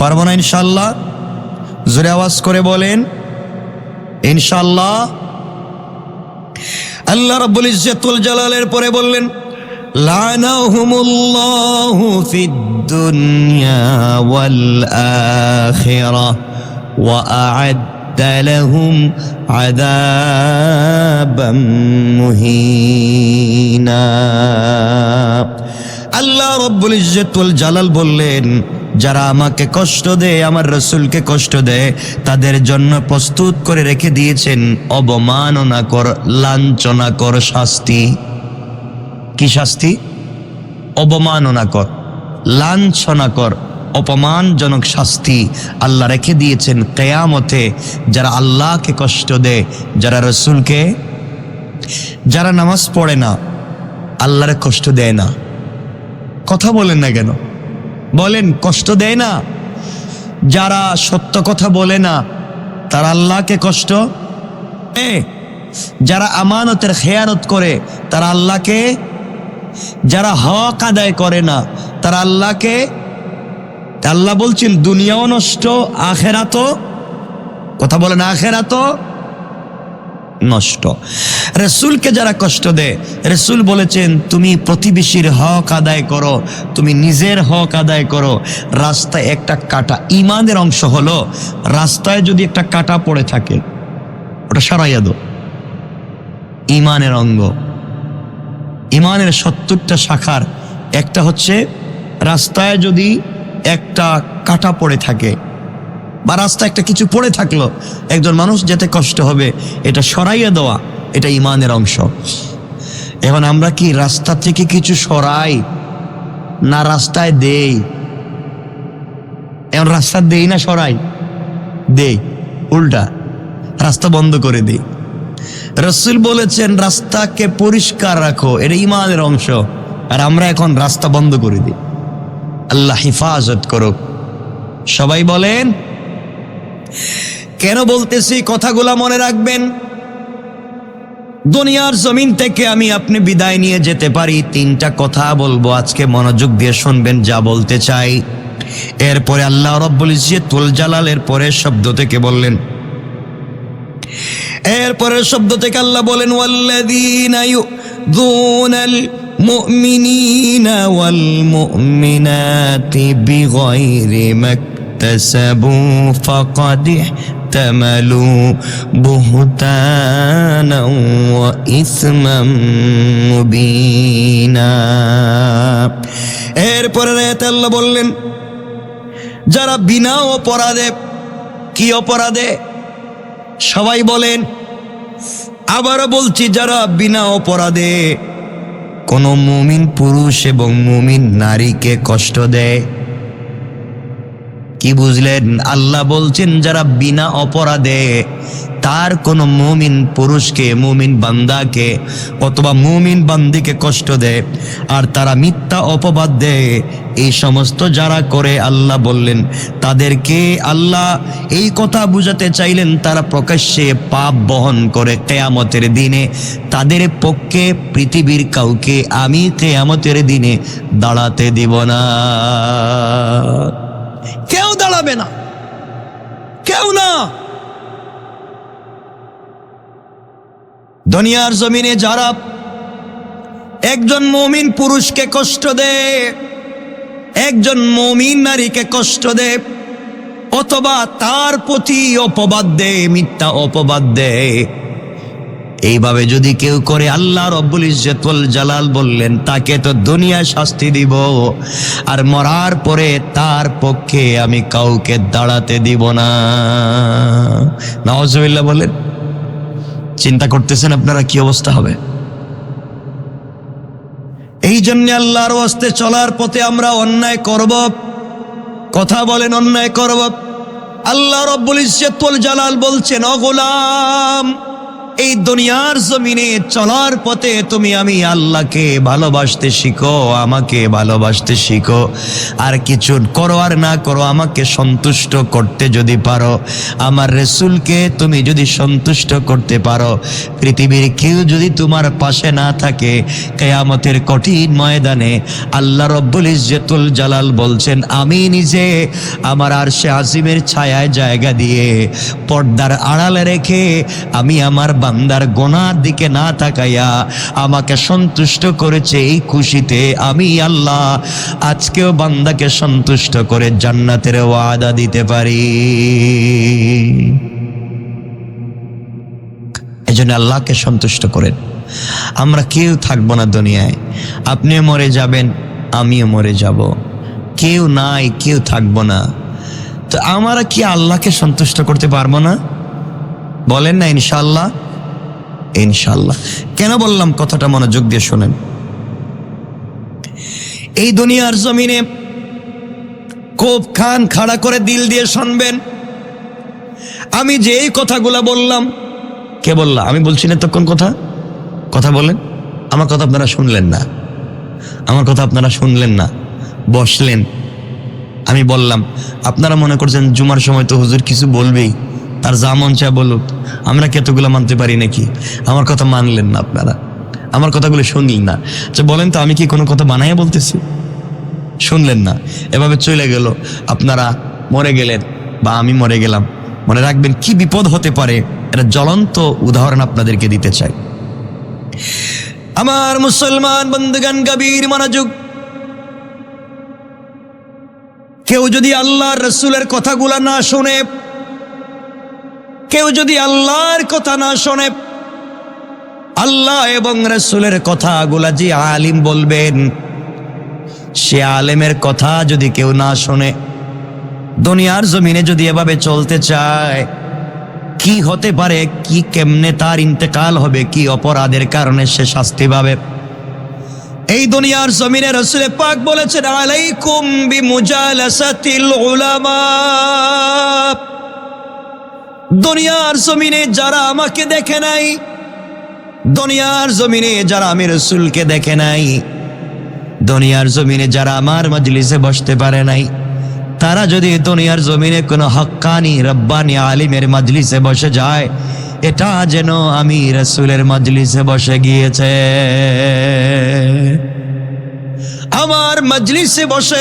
A: পারবো না ইনশাআল্লাহ? জোরে আওয়াজ করে বলেন ইনশাআল্লাহ। আল্লাহ রাব্বুল ইজ্জতুল জালালের পরে বললেন, লানাহুমুল্লাহু ফিদ দুনিয়া ওয়াল আখিরাহ ওয়া আ'আদ্দা লাহুম আযাবাম মুহিনা। আল্লাহ রাব্বুল ইজ্জতুল জালাল বললেন, যারা আমাকে কষ্ট দেয়, আমার রাসূলকে কষ্ট দেয়, তাদের জন্য প্রস্তুত করে রেখে দিয়েছেন অবমাননাকর, লাঞ্ছনাকর শাস্তি। কি শাস্তি? অবমাননাকর, লাঞ্ছনাকর, অপমানজনক শাস্তি আল্লাহ রেখে দিয়েছেন কিয়ামতে। যারা আল্লাহকে কষ্ট দেয়, যারা রাসূলকে, যারা নামাজ পড়ে না, আল্লাহরে কষ্ট দেয় না। কথা বলেন না কেন? বলেন, কষ্ট দেয় না। যারা সত্য কথা বলে না, তারা আল্লাহকে কষ্ট দেয়। যারা আমানতের খেয়ানত করে, তারা আল্লাহকে, যারা হক আদায় করে না, তারা আল্লাহকে, আল্লাহ বলছেন দুনিয়াও নষ্ট, আখেরাতও, কথা বলেন, আখেরাতও নষ্ট। রাসূলকে যারা কষ্ট দেয়, রাসূল বলেছেন তুমি প্রতিবেশীর হক আদায় করো, তুমি নিজের হক আদায় করো। রাস্তায় একটা কাঁটা, ঈমানের অংশ হলো, রাস্তায় যদি একটা কাঁটা পড়ে থাকে, ওটা সরাইয়া দাও। ঈমানের অঙ্গ, ঈমানের 70টা শাখার একটা হচ্ছে, রাস্তায় যদি একটা কাঁটা পড়ে থাকে বা রাস্তায় একটা কিছু পড়ে থাকলো, একজন মানুষ যেতে কষ্ট হবে, এটা সরাইয়া দেওয়া, এটা ঈমানের অংশ। এখন আমরা কি রাস্তা থেকে কিছু সরাই না রাস্তায় দেই? এখন রাস্তা দেই না সরাই? দেই, উল্টা রাস্তা বন্ধ করে দেই। রাসূল বলেছেন রাস্তাকে পরিষ্কার রাখো, এটা ঈমানের অংশ, আর আমরা এখন রাস্তা বন্ধ করে দিই। আল্লাহ হিফাজত করুক। সবাই বলেন। কেন বলতেছি কথাগুলা মনে রাখবেন। দুনিয়ার জমিন থেকে আমি আপনি বিদায় নিয়ে যেতে পারি, 3টা কথা বলবো, আজকে মনোযোগ দিয়ে শুনবেন যা বলতে চাই। এরপরে আল্লাহ রাব্বুল ইজ্জতুল জালালের পরের শব্দ থেকে বললেন, এরপরের শব্দ থেকে আল্লাহ বলেন, ওয়াল্লাযীনা ইউযুনাল মুমিনিনা ওয়াল মুমিনাতি বিগাইরি মাকতাসাবু ফাকাদ ইহতামালু বুহতানা ওয়া ইসমান মুবিনা। এরপরে আয়াতে আল্লাহ বললেন, যারা বিনা অপরাধে, কি অপরাধে? সবাই বলেন। আবারও বলছি, যারা বিনা অপরাধে কোনো মুমিন পুরুষ এবং মুমিন নারীকে কষ্ট দেয়। কি বুঝলেন? আল্লাহ বলছেন যারা বিনা অপরাধে তার কোনো মুমিন পুরুষকে, মুমিন বান্দাকে অথবা মুমিন বান্দিকে কষ্ট দেয়, আর তারা মিথ্যা অপবাদ দেয়, এই সমস্ত যারা করে, আল্লাহ বললেন তাদেরকে, আল্লাহ এই কথা বুঝাতে চাইলেন তারা প্রকাশ্যে পাপ বহন করে কিয়ামতের দিনে। তাদের পক্ষে পৃথিবীর কাউকে আমি কিয়ামতের দিনে দাঁড়াতে দিব না। কেউ দাঁড়াবে না, কেউ না। দুনিয়ার জমিনে যারা একজন মুমিন পুরুষকে কষ্ট দেয়, একজন মুমিন নারীকে কষ্ট দেয়, অথবা তার প্রতি অপবাদ দেয়, মিথ্যা অপবাদ দেয়, এইভাবে যদি কেউ করে, আল্লাহ রব্বুল ইজ্জত ওয়াল জালাল বললেন তাকে তো দুনিয়ায় শাস্তি দিব, আর মরার পরে তার পক্ষে আমি কাউকে দাঁড়াতে দিব না। নাউজুবিল্লাহ বলেন। চিন্তা করতেছেন আপনারা কি অবস্থা হবে? এই জন্য আল্লাহর ওয়াস্তে চলার পথে আমরা অন্যায় করব, কথা বলেন অন্যায় করব। আল্লাহ রব্বুল ইজ্জত ওয়াল জালাল বলছেন, ও গোলাম, এই দুনিয়ার জমিনে চলার পথে তুমি আমি আল্লাহকে ভালোবাসতে শিখো, আমাকে ভালোবাসতে শিখো। আর কিছু করো আর না করো, আমাকে সন্তুষ্ট করতে যদি পারো, আমার রাসূলকে তুমি যদি সন্তুষ্ট করতে পারো, পৃথিবীর কেউ যদি তোমার পাশে না থাকে, কিয়ামতের কঠিন ময়দানে আল্লাহ রব্বুল ইজ্জত ওয়াল জালাল বলছেন, আমি নিজে আমার আরশে আজিমের ছায়ায় জায়গা দিয়ে পর্দার আড়ালে রেখে আমি আমার বান্দার গুনার দিকে না তাকাইয়া আমাকে সন্তুষ্ট করেছে। এই খুশিতে আমি আল্লাহ আজকেও বান্দাকে সন্তুষ্ট করে জান্নাতের ওয়াদা দিতে পারি। এজন্য আল্লাহকে সন্তুষ্ট করেন। আমরা কেউ থাকবো না দুনিয়ায়, আপনিও মরে যাবেন, আমিও মরে যাব, কেউ নাই, কেউ থাকবো না। তো আমরা কি আল্লাহকে সন্তুষ্ট করতে পারবো না? বলেন না ইনশাআল্লাহ। ইনশাআল্লাহ। কেন বললাম কথাটা মনোযোগ দিয়ে শোনেন। এই দুনিয়ার জমিনে খুব কান খাড়া করে দিল দিয়ে শুনবেন। আমি যে এই কথাগুলা বললাম, কে বললা? আমি বলছি না তখন কথা বলেন। আমার কথা আপনারা শুনলেন না, আমার কথা আপনারা শুনলেন না, বসলেন, আমি বললাম। আপনারা মনে করছেন জুমার সময় তো হুজুর কিছু বলবেই, তার যা মন চায় বলুক, আমরা কি এতগুলো মানতে পারি নাকি? আমার কথা মানলেন না আপনারা, আমার কথাগুলো শুনলেন না। আচ্ছা বলেন তো, আমি কি কোনো কথা বানাইয়া বলতেছি? শুনলেন না, এভাবে চলে গেল। আপনারা মরে গেলেন বা আমি মরে গেলাম, মনে রাখবেন কি বিপদ হতে পারে। এটা জ্বলন্ত উদাহরণ আপনাদেরকে দিতে চাই। আমার মুসলমান বন্ধুগণ, গভীর মনোযোগ। কেউ যদি আল্লাহর রাসূলের কথাগুলা না শোনে, কেউ যদি আল্লাহর কথা না শোনে, আল্লাহ এবং রাসূলের কথাগুলা যে আলিম বলবেন, সে আলেমের কথা যদি কেউ না শোনে, দুনিয়ার জমিনে যদি এভাবে চলতে চায়, কি হতে পারে, কি কেমনে তার ইন্তেকাল হবে, কি অপরাধের কারণে সে শাস্তি পাবে। এই দুনিয়ার জমিনে রাসূল পাক বলেছেন, আলাইকুম বিমুজালাসাতিল উলামা। দুনিয়ার জমিনে যারা আমাকে দেখে নাই, দুনিয়ার জমিনে যারা আমি রাসূলকে দেখে নাই, দুনিয়ার জমিনে যারা আমার মজলিসে বসতে পারে নাই, তারা যদি দুনিয়ার জমিনে কোনো হক্কানি রব্বানি আলিমের মজলিসে বসে যায়, এটা যেন আমি রাসূলের মজলিসে বসে গিয়েছে। আমার মজলিসে বসে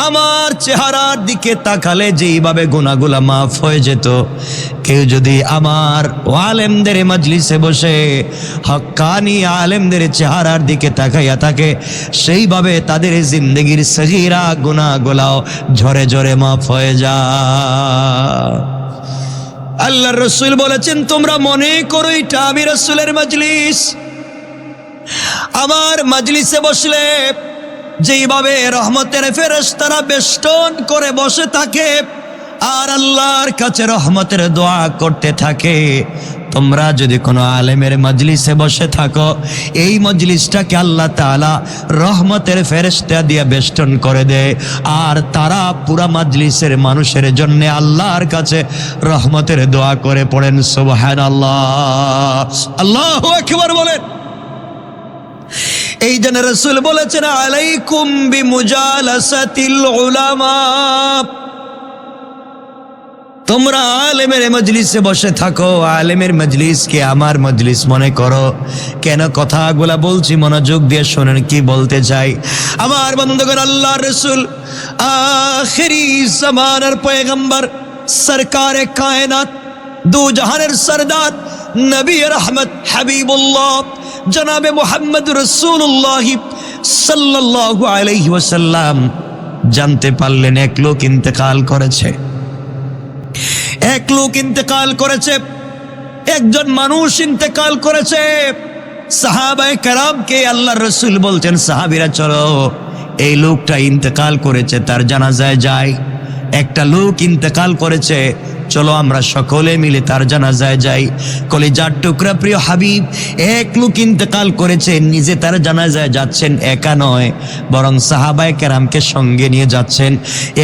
A: আমার চেহারার দিকে তাকালে যেইভাবে গুনাহগুলা মাফ হয়ে যেত, কেউ যদি আমার আলেমদের মজলিসে বসে হক্কানি আলেমদের চেহারার দিকে তাকাইয়া থাকে, সেইভাবে তাদের জিন্দগির সগীরা গুনাহগুলাও ঝরে ঝরে মাফ হয়ে যায়। আল্লাহর রাসূল বলেছেন, তোমরা মনে করো এটা আমি রাসূলের মজলিস। আমার মজলিসে বসলে যেইভাবে রহমতের ফেরেশতারা বেষ্টন করে বসে থাকে আর আল্লাহর কাছে রহমতের দোয়া করতে থাকে, তোমরা যদি কোনো আলেমের মজলিসে বসে থাকো, এই মজলিসটাকে আল্লাহ তাআলা রহমতের ফেরেশতা দিয়ে বেষ্টন করে দেয়, আর তারা পুরা মজলিসের মানুষের জন্য আল্লাহর কাছে রহমতের দোয়া করে পড়েন সুবহানাল্লাহ। আল্লাহু আকবার বলেন। এই জন্য রাসূল বলেছেন, আলাইকুম বিমুজালাসাতিল উলামা। তোমরা আলেমের মজলিসে বসে থাকো, আলেমের মজলিসকে আমার মজলিস মনে করো। কেন কথাগুলা বলছি মনোযোগ দিয়ে শোনেন কি বলতে চাই। আমার বন্ধুগণ, আল্লাহর রাসূল আখিরি জামানার পয়গম্বর, সরকারে কায়নাত, দু জাহানের সরদার, নবী রহমত হাবিবুল্লাহ জনাবে মুহাম্মদ রাসূলুল্লাহ সাল্লাল্লাহু আলাইহি ওয়াসাল্লাম জানতে পারলেন এক লোক ইন্তেকাল করেছে। এক লোক ইন্তেকাল করেছে। একজন মানুষ ইন্তেকাল করেছে। সাহাবায়ে কেরামকে আল্লাহর রাসূল বলছেন, সাহাবীরা চলো এই লোকটা ইন্তেকাল করেছে, তার জানাজায় যাই। একটা লোক ইন্তেকাল করেছে, চলো আমরা সকলে মিলে তার জানাজায় যাই। কলিজার টুকরা প্রিয় হাবিব, এক লোক ইন্তেকাল করেছে, নিজে তার জানাজায় যাচ্ছেন, একা নয় বরং সাহাবায়ে কেরামকে সঙ্গে নিয়ে যাচ্ছেন।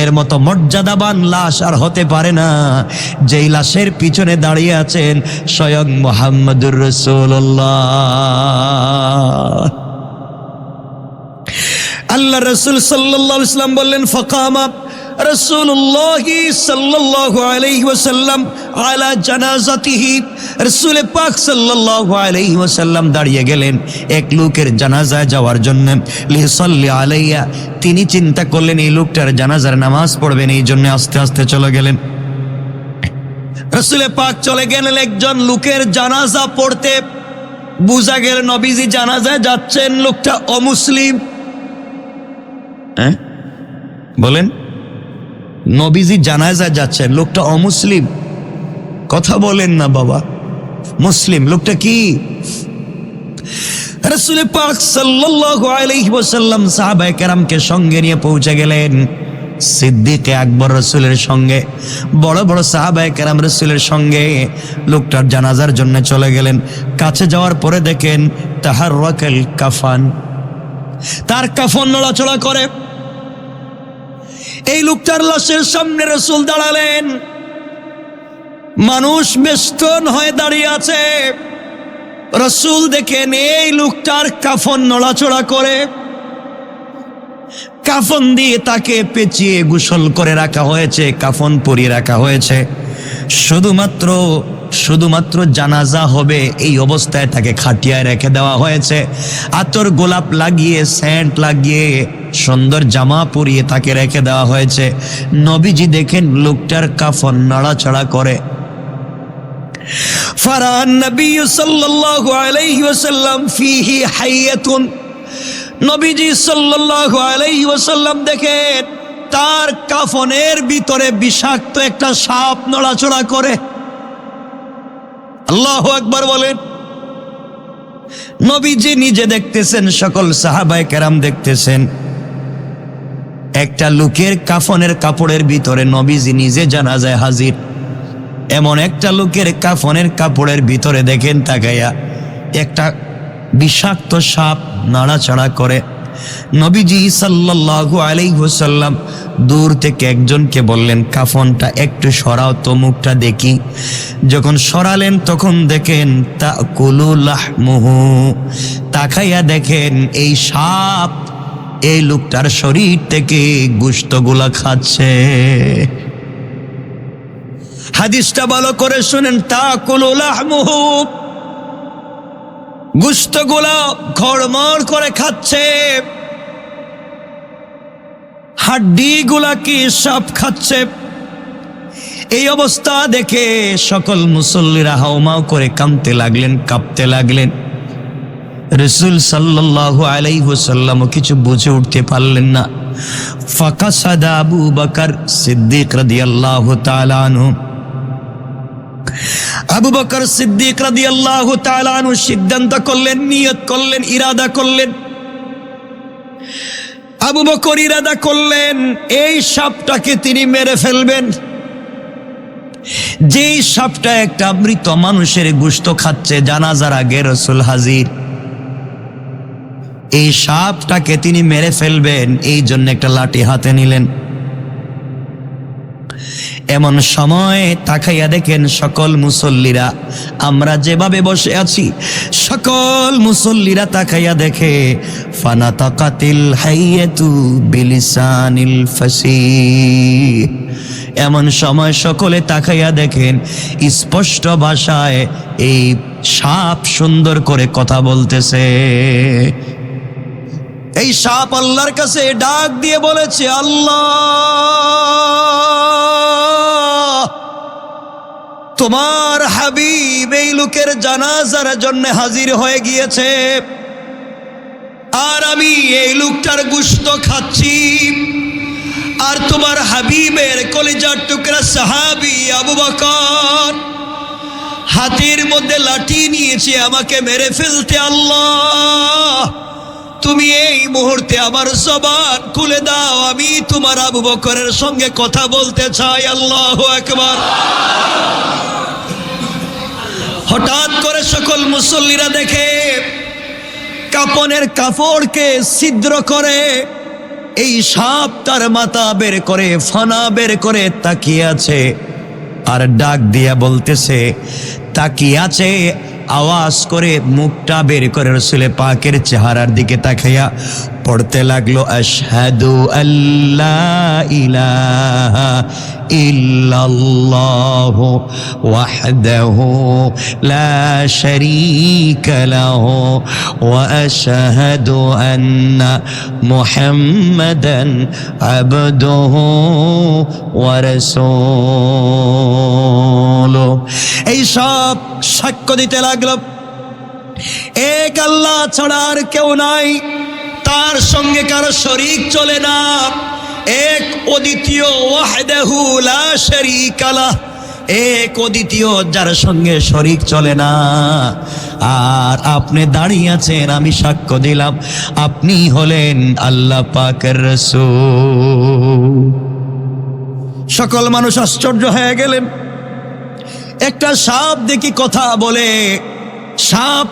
A: এর মতো মর্যাদাবান লাশ আর হতে পারে না, যেই লাশের পিছনে দাঁড়িয়ে আছেন স্বয়ং মুহাম্মদুর রাসূলুল্লাহ। আল্লাহ রাসূল সাল্লাল্লাহু আলাইহি ওয়াসাল্লাম বললেন, ফাকামা রাসূলুল্লাহ সাল্লাল্লাহু আলাইহি ওয়াসাল্লাম আলা জানাজাতিহি। রাসূল পাক সাল্লাল্লাহু আলাইহি ওয়াসাল্লাম দাঁড়িয়ে গেলেন এক লোকের জানাজায় যাওয়ার জন্য। লিসাল্লি আলাইয়া, তিনি চিন্তা করলেন এই লোকটার জানাজার নামাজ পড়বেন, এই জন্য আস্তে আস্তে চলে গেলেন। রাসূল পাক চলে গেলেন একজন লোকের জানাজা পড়তে। বুঝা গেল নবীজি জানাজায় যাচ্ছেন, লোকটা অমুসলিম। বলেন, নবীজি জানাজায় যাচ্ছেন, লোকটা অমুসলিম। কথা বলেন না বাবা, মুসলিম। লোকটা কি? রাসূল পাক সাল্লাল্লাহু আলাইহি ওয়াসাল্লাম সাহাবায়ে কেরামকে সঙ্গে নিয়ে পৌঁছে গেলেন। সিদ্দিক আকবর রাসূলের সঙ্গে, বড় বড় সাহাবায়ে কেরাম রাসূলের সঙ্গে লোকটার জানাজার জন্য চলে গেলেন। কাছে যাওয়ার পরে দেখেন তাহাররাকাল কাফান, তার কাফন নড়াচড়া করে। এই লোকটার লাশের সামনে রাসূল দাঁড়ালেন, মানুষ বেষ্টন হয়ে দাঁড়িয়ে আছে। রাসূল দেখেন এই লোকটার কাফন নড়াচড়া করে, কাফন দিয়ে তাকে পেঁচিয়ে গোসল করে রাখা হয়েছে, কাফন পরিয়ে রাখা হয়েছে। শুধুমাত্র জানাজা হবে এই অবস্থায় তাকে খাটিয়ায় রেখে দেওয়া হয়েছে। আতর গোলাপ লাগিয়ে, সেন্ট লাগিয়ে, সুন্দর জামা পরিয়ে তাকে রেখে দেওয়া হয়েছে। নবীজি দেখেন লোকটার কাফন নাড়াচাড়া করে। ফারান নবী সাল্লাল্লাহু আলাইহি ওয়াসাল্লাম ফিহি হাইয়াতুন, নবীজি সাল্লাল্লাহু আলাইহি ওয়াসাল্লাম দেখেন তার কাফনের ভিতরে বিষাক্ত একটা সাপ নড়াচড়া করে। আল্লাহু আকবার বলেন। নবীজি নিজে দেখতেছেন, সকল সাহাবায়ে কেরাম দেখতেছেন। একটা লোকের কাফনের কাপড়ের ভিতরে নবীজি নিজে জানাজায় হাজির। এমন একটা লোকের কাফনের কাপড়ের ভিতরে দেখেন তাকাইয়া একটা বিষাক্ত সাপ নাড়াচাড়া করে। নবীজি সাল্লাল্লাহু আলাইহি ওয়াসাল্লাম দূর থেকে একজনকে বললেন, কাফনটা একটু সরাও তো, মুখটা দেখি। যখন সরালেন তখন দেখেন তাকুলু লাহমুহু, তাকাইয়া দেখেন এই সাপ এই লোকটার শরীর থেকে গোশতগুলা খাচ্ছে। হাদিসটা ভালো করে শুনেন, তাকুলু লাহমুহু, গোশতগুলা খড়মড় করে খাচ্ছে, হাড্ডিগুলা কি সাপ খাচ্ছে। এই অবস্থা দেখে সকল মুসল্লিরা হাউমাউ করে কাঁপতে লাগলেন। রাসূল সাল্লাল্লাহু আলাইহি ওয়াসাল্লাম কিছু বুঝে উঠতে পারলেন না। ফাকাসাদা আবু বকর সিদ্দিক রাদিয়াল্লাহু তাআলা আনহু, আবু বকর সিদ্দিক রাদিয়াল্লাহু তাআলা আনহু সিদ্ধান্ত করলেন, নিয়ত করলেন, ইরাদা করলেন। আবু বকর ইরাদা করলেন এই সাপটাকে তিনি মেরে ফেলবেন। যেই সাপটা একটা মৃত মানুষের গোশত খাচ্ছে, জানাজার আগে রাসূল হাজির, এই সাপটাকে তিনি মেরে ফেলবেন, এই জন্য একটা লাঠি হাতে নিলেন। এমন সময় তাকাইয়া দেখেন সকল মুসল্লিরা, আমরা যেভাবে বসে আছি সকল মুসল্লিরা তাকাইয়া দেখে ফানাতাকাতিল হাইয়াতু বিলিসানিল ফাসিহ। এমন সময় সকলে তাকাইয়া দেখেন স্পষ্ট ভাষায় এই সাপ সুন্দর করে কথা বলতেছে। এই সাপ আল্লাহর কাছে ডাক দিয়ে বলেছে, আল্লাহ, তোমার হাবিব এই লোকের জানাজার জন্য হাজির হয়ে গিয়েছে, আর আমি এই লোকটার গোশত খাচ্ছি। আর তোমার হাবিবের কলিজার টুকরা সাহাবী আবু বকর হাতের মধ্যে লাঠি নিয়েছে আমাকে মেরে ফেলতে। আল্লাহ, তুমি এই মুহূর্তে আমার জবান খুলে দাও, আমি তোমার আবু বকরের সঙ্গে কথা বলতে চাই। আল্লাহু আকবার। হঠাৎ করে সকল মুসল্লিরা দেখে কাপনের কাপড়কে ছিদ্র করে এই সাপ তার মাথা বের করে, ফানা বের করে তাকিয়ে আছে আর ডাক দিয়া বলতেছে, তাকিয়ে আছে আওয়াজ করে মুখটা বের করে রাসূল পাকের চেহারার দিকে তাকাইয়া পড়তে লাগলো, আশহাদু আল্লা ইলাহা ইল্লাল্লাহু ওয়াহদাহু লা শারীকা লাহু ওয়া আশহাদু আন্না মুহাম্মাদান আবদুহু ওয়া রাসূলুহু। এই সব সাক্ষ্য দিতে লাগলো, এক আল্লাহ ছাড়া আর কেউ নাই, তার সঙ্গে কারো শরীক চলে না, এক অদ্বিতীয় ওয়াহদাহু লা শারীকা লাহ, এক অদ্বিতীয় যার সঙ্গে শরীক চলে না। আর আপনি দাঁড়িয়ে আছেন, আমি সাক্ষ্য দিলাম আপনি হলেন আল্লাহ পাকের রাসূল। সকল মানুষ আশ্চর্য হয়ে গেলেন। একটা সাপ দেখি কথা বলে, সাপ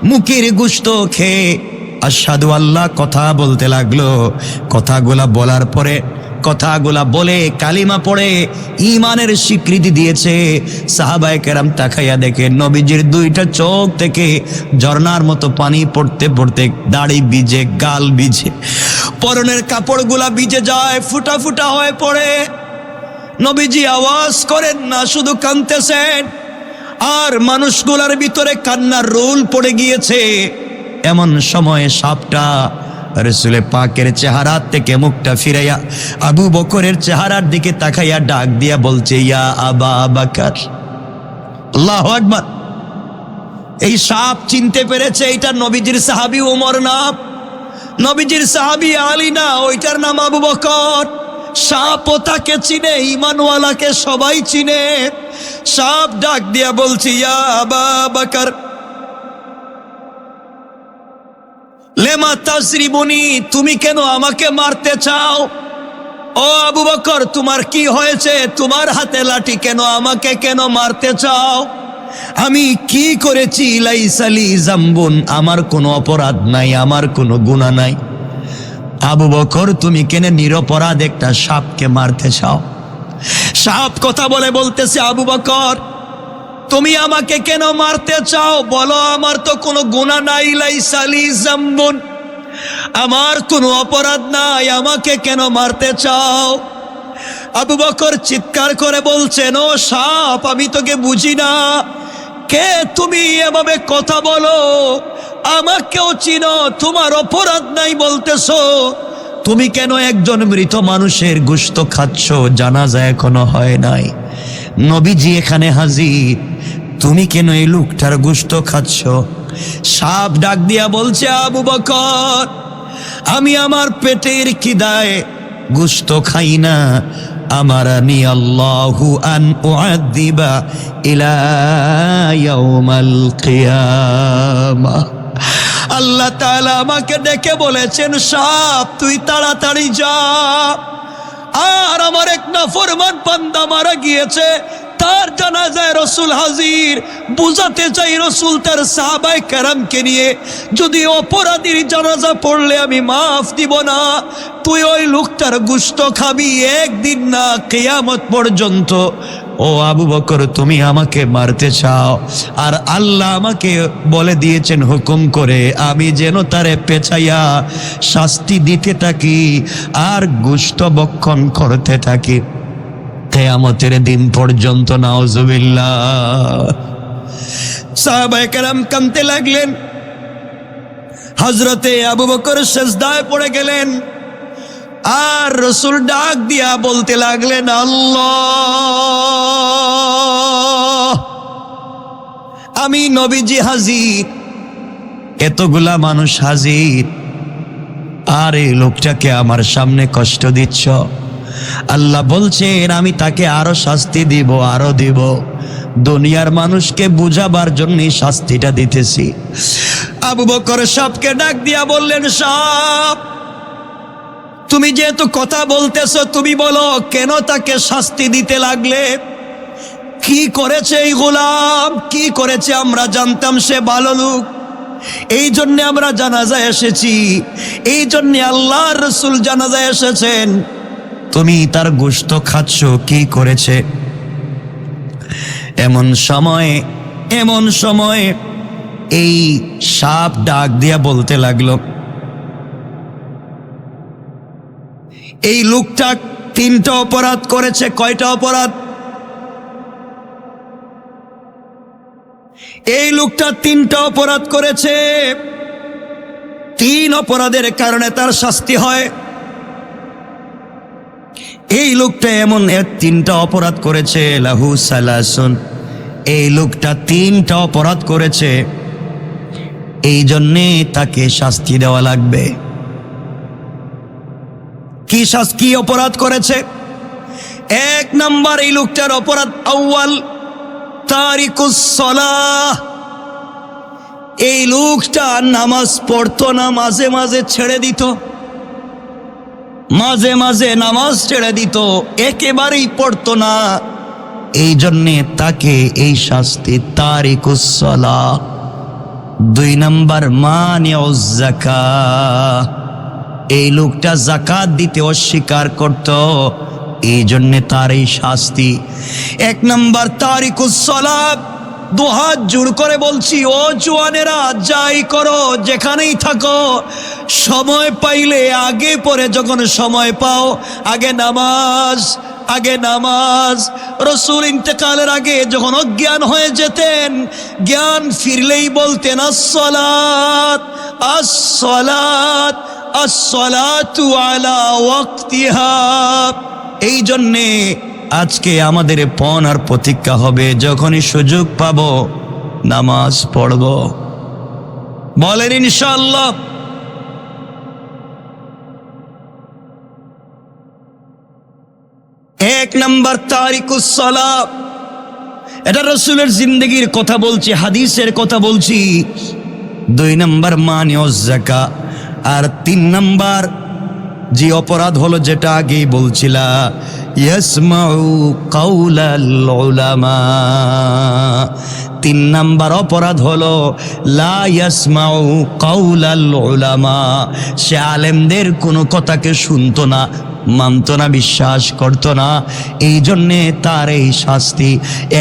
A: মুখের গোশত খেয়ে আশহাদু আল্লাহ কথা বলতে লাগলো। কথাগুলা বলার পরে, কথাগুলা বলে কালিমা পড়ে ঈমানের স্বীকৃতি দিয়েছে। সাহাবায়ে কেরাম তাকাইয়া দেখে নবীজির দুইটা চোখ থেকে ঝর্ণার মতো পানি পড়তে পড়তে দাড়ি ভিজে, গাল ভিজে, পরনের কাপড়গুলা ভিজে যায়, ফুটা ফুটা হয়ে পড়ে। নবীজি আওয়াজ করেন না, শুধু কাঁদতেছেন, আর মানুষগুলার ভিতরে কান্নার রোল পড়ে গিয়েছে। এমন সময়ে সাপটা রাসূল পাকের চেহারা থেকে মুখটা ফিরাইয়া আবু বকরের চেহারার দিকে তাকাইয়া ডাক দিয়া বলছে, ইয়া আবা বকর। আল্লাহু আকবার। এই সাপ চিনতে পেরেছে এটা নবীজির সাহাবী ওমর না, নবীজির সাহাবী আলী না, ওইটার নাম আবু বকর। সাপও তাকে চিনে, ঈমানওয়ালাকে সবাই চিনে। সাপ ডাক দিয়া বলছে, ইয়া আবা বকর লেমা তাসরিবুনি, তুমি কেন আমাকে মারতে চাও? ও আবু বকর, তোমার কি হয়েছে? তোমার হাতে লাঠি কেন? আমাকে কেন মারতে চাও? আমি কি করেছি? লাইসা লি যামবুন, আমার কোনো অপরাধ নাই, আমার কোনো গুনাহ নাই। আবু বকর, তুমি কেন নিরপরাধ একটা সাপকে মারতে চাও? সাপ কথা বলে বলতেছে, আবু বকর, তুমি আমাকে কেন মারতে চাও? বলো, আমার তো কোনো গুনাহ নাই, লাইসা লি যামবুন, আমার কোনো অপরাধ নাই, আমাকে কেন মারতে চাও? আবু বকর চিৎকার করে বলছেন, ও সাপ, আমি তোকে বুঝি না, কে তুমি? এভাবে কথা বলো, আমাকেও চিনো, তোমার অপরাধ নাই বলতেছো, তুমি কেন একজন মৃত মানুষের গোশত খাচ্ছ? জানাজা এখনো হয় নাই, নবীজি এখানে হাজির, তুমি কেন এই লোকটার গোশত খাচ্ছ? সাপ ডাক দিয়া বলছে, আবু বকর, আমি আমার পেটের খিদায় গোশত খাই না, আমারানি আল্লাহু আন উআযিবা ইলা ইয়াউমাল কিয়ামাহ। আল্লাহ তাআলা আমাকে ডেকে বলেছেন, সাপ তুই তাড়াতাড়ি যা, আর আমার এক নাফরমান বান্দা মারা গিয়েছে, তার জানাজায় রাসূল হাজির। বুঝাতে চাই রাসূল তার সাহাবায়ে কেরামকে নিয়ে, যদি অপরাধীর জানাজা পড়লে আমি মাফ দিব না, তুই ওই লোকটার গোশত খাবি একদিন না, কিয়ামত পর্যন্ত। ও আবু বকর, তুমি আমাকে মারতে চাও, আর আল্লাহ আমাকে বলে দিয়েছেন হুকুম করে, আমি যেন তারে পেছাইয়া শাস্তি দিতে থাকি আর গোশত ভক্ষণ করতে থাকি কিয়ামতের দিন পর্যন্ত। নাউজুবিল্লাহ। সাহাবায়ে কেরাম কাঁদতে লাগলেন। হযরতে আবু বকর সিজদায় পড়ে গেলেন, আর রাসূল ডাক দিয়া বলতে লাগলেন, আল্লাহ, আমি নবীজি হাজির, এতগুলা মানুষ হাজির, আর এই লোকটাকে আমার সামনে কষ্ট দিচ্ছ। আল্লাহ বলছেন, আমি তাকে আরো শাস্তি দিব, আরো দিব। দুনিয়ার মানুষকে বুঝাবার জন্য শাস্তিটা দিতেছি। আবু বকর সাপকে ডাক দিয়া বললেন, সাপ, তুমি যেহেতু কথা বলতেছো, তুমি বলো কেন তাকে শাস্তি দিতে লাগলে? কি করেছে এই গোলাম, কি করেছে? আমরা জানতাম সে ভালো লোক, এই জন্য আমরা জানাজায় এসেছি, এই জন্য আল্লাহর রাসূল জানাজায় এসেছেন। তুমি তার গোশত খাচ্ছ, কি করেছে? এমন সময় এই সাপ ডাক দিয়া বলতে লাগলো, এই লোকটা 3টা অপরাধ করেছে। কয়টা অপরাধ? এই লোকটা 3টা অপরাধ করেছে। 3 অপরাধের কারণে তার শাস্তি হয়। এই লোকটা এমন 3টা অপরাধ করেছে। লাহু সালাসুন, এই লোকটা 3টা অপরাধ করেছে, এই জন্যে তাকে শাস্তি দেওয়া লাগবে। কি অপরাধ করেছে? 1 নাম্বার, এই লোকটার অপরাধ আউয়াল তারিকুস সালাহ। এই লোকটা নামাজ পড়তো না, মাঝে মাঝে ছেড়ে দিত, মাঝে মাঝে নামাজ ছেড়ে দিত, একেবারেই পড়তো না, এই জন্যে তাকে এই শাস্তি, তারিকুস সালাহ। 2 নাম্বার মানিউজ যাকাত, এই লোকটা যাকাত দিতে অস্বীকার করত, এই জন্যে তার এই শাস্তি। 1 নাম্বার তারিকুস সালাত। 2 হাত জোড় করে বলছি, ও জওয়ানেরা, যাই করো, যেখানেই থাকো, সময় পাইলে আগে পরে, যখন সময় পাও আগে নামাজ। রাসূল ইন্তেকালের আগে যখন অজ্ঞান হয়ে যেতেন, জ্ঞান ফিরলেই বলতেন আসসালাত আসসালাত আসসালাতু আলা ওয়াক্তিহা। এই জন্যে আজকে আমাদের পণ আর প্রতিজ্ঞা হবে, যখনই সুযোগ পাবো নামাজ পড়ব। বলেন ইনশাআল্লাহ। এক নাম্বার তারিকুস সালাত, এটা রাসূলের জিন্দেগির কথা বলছি, হাদিসের কথা বলছি। 2 নাম্বার মানিউজ যাকাত। আর 3 নাম্বার যে অপরাধ হলো, যেটা আগেই বলছিলা, ইয়াসমাউ কাউলাল উলামা। 3 নাম্বার অপরাধ হলো লা ইয়াসমাউ কাউলাল উলামা, সে আলেমদের কোনো কথাকে শুনতো না, মানতো না, বিশ্বাস করতো না, এই জন্যে তার এই শাস্তি।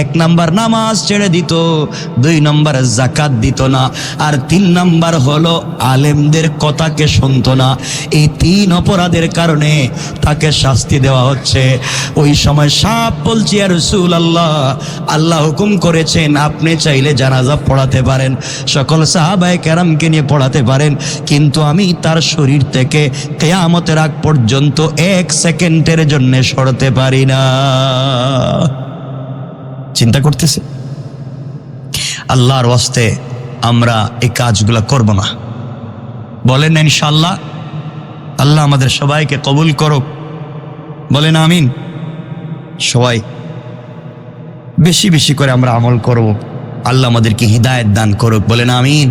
A: 1 নাম্বার নামাজ ছেড়ে দিত, 2 নাম্বার যাকাত দিত না, আর 3 নাম্বার হলো আলেমদের কথাকে শুনতো না। এই 3 অপরাধের কারণে তাকে শাস্তি দেওয়া হচ্ছে। ওই সময় সাপ বলছি, ইয়া রাসূলুল্লাহ, আল্লাহ হুকুম করেছেন আপনি চাইলে জানাজা পড়াতে পারেন, সকল সাহাবায়ে কেরামকে নিয়ে পড়াতে পারেন, কিন্তু আমি তার শরীর থেকে কিয়ামতের আগ পর্যন্ত 1 সেকেন্ডের জন্য সরতে পারি না। চিন্তা করতেছে, আল্লাহর ওয়াস্তে আমরা এই কাজগুলো করব না। বলেন ইনশাআল্লাহ। আল্লাহ আমাদের সবাইকে কবুল করুক, বলেন আমিন। সবাই বেশি বেশি করে আমরা আমল করব, আল্লাহ আমাদেরকে হিদায়াত দান করুক, বলেন আমিন।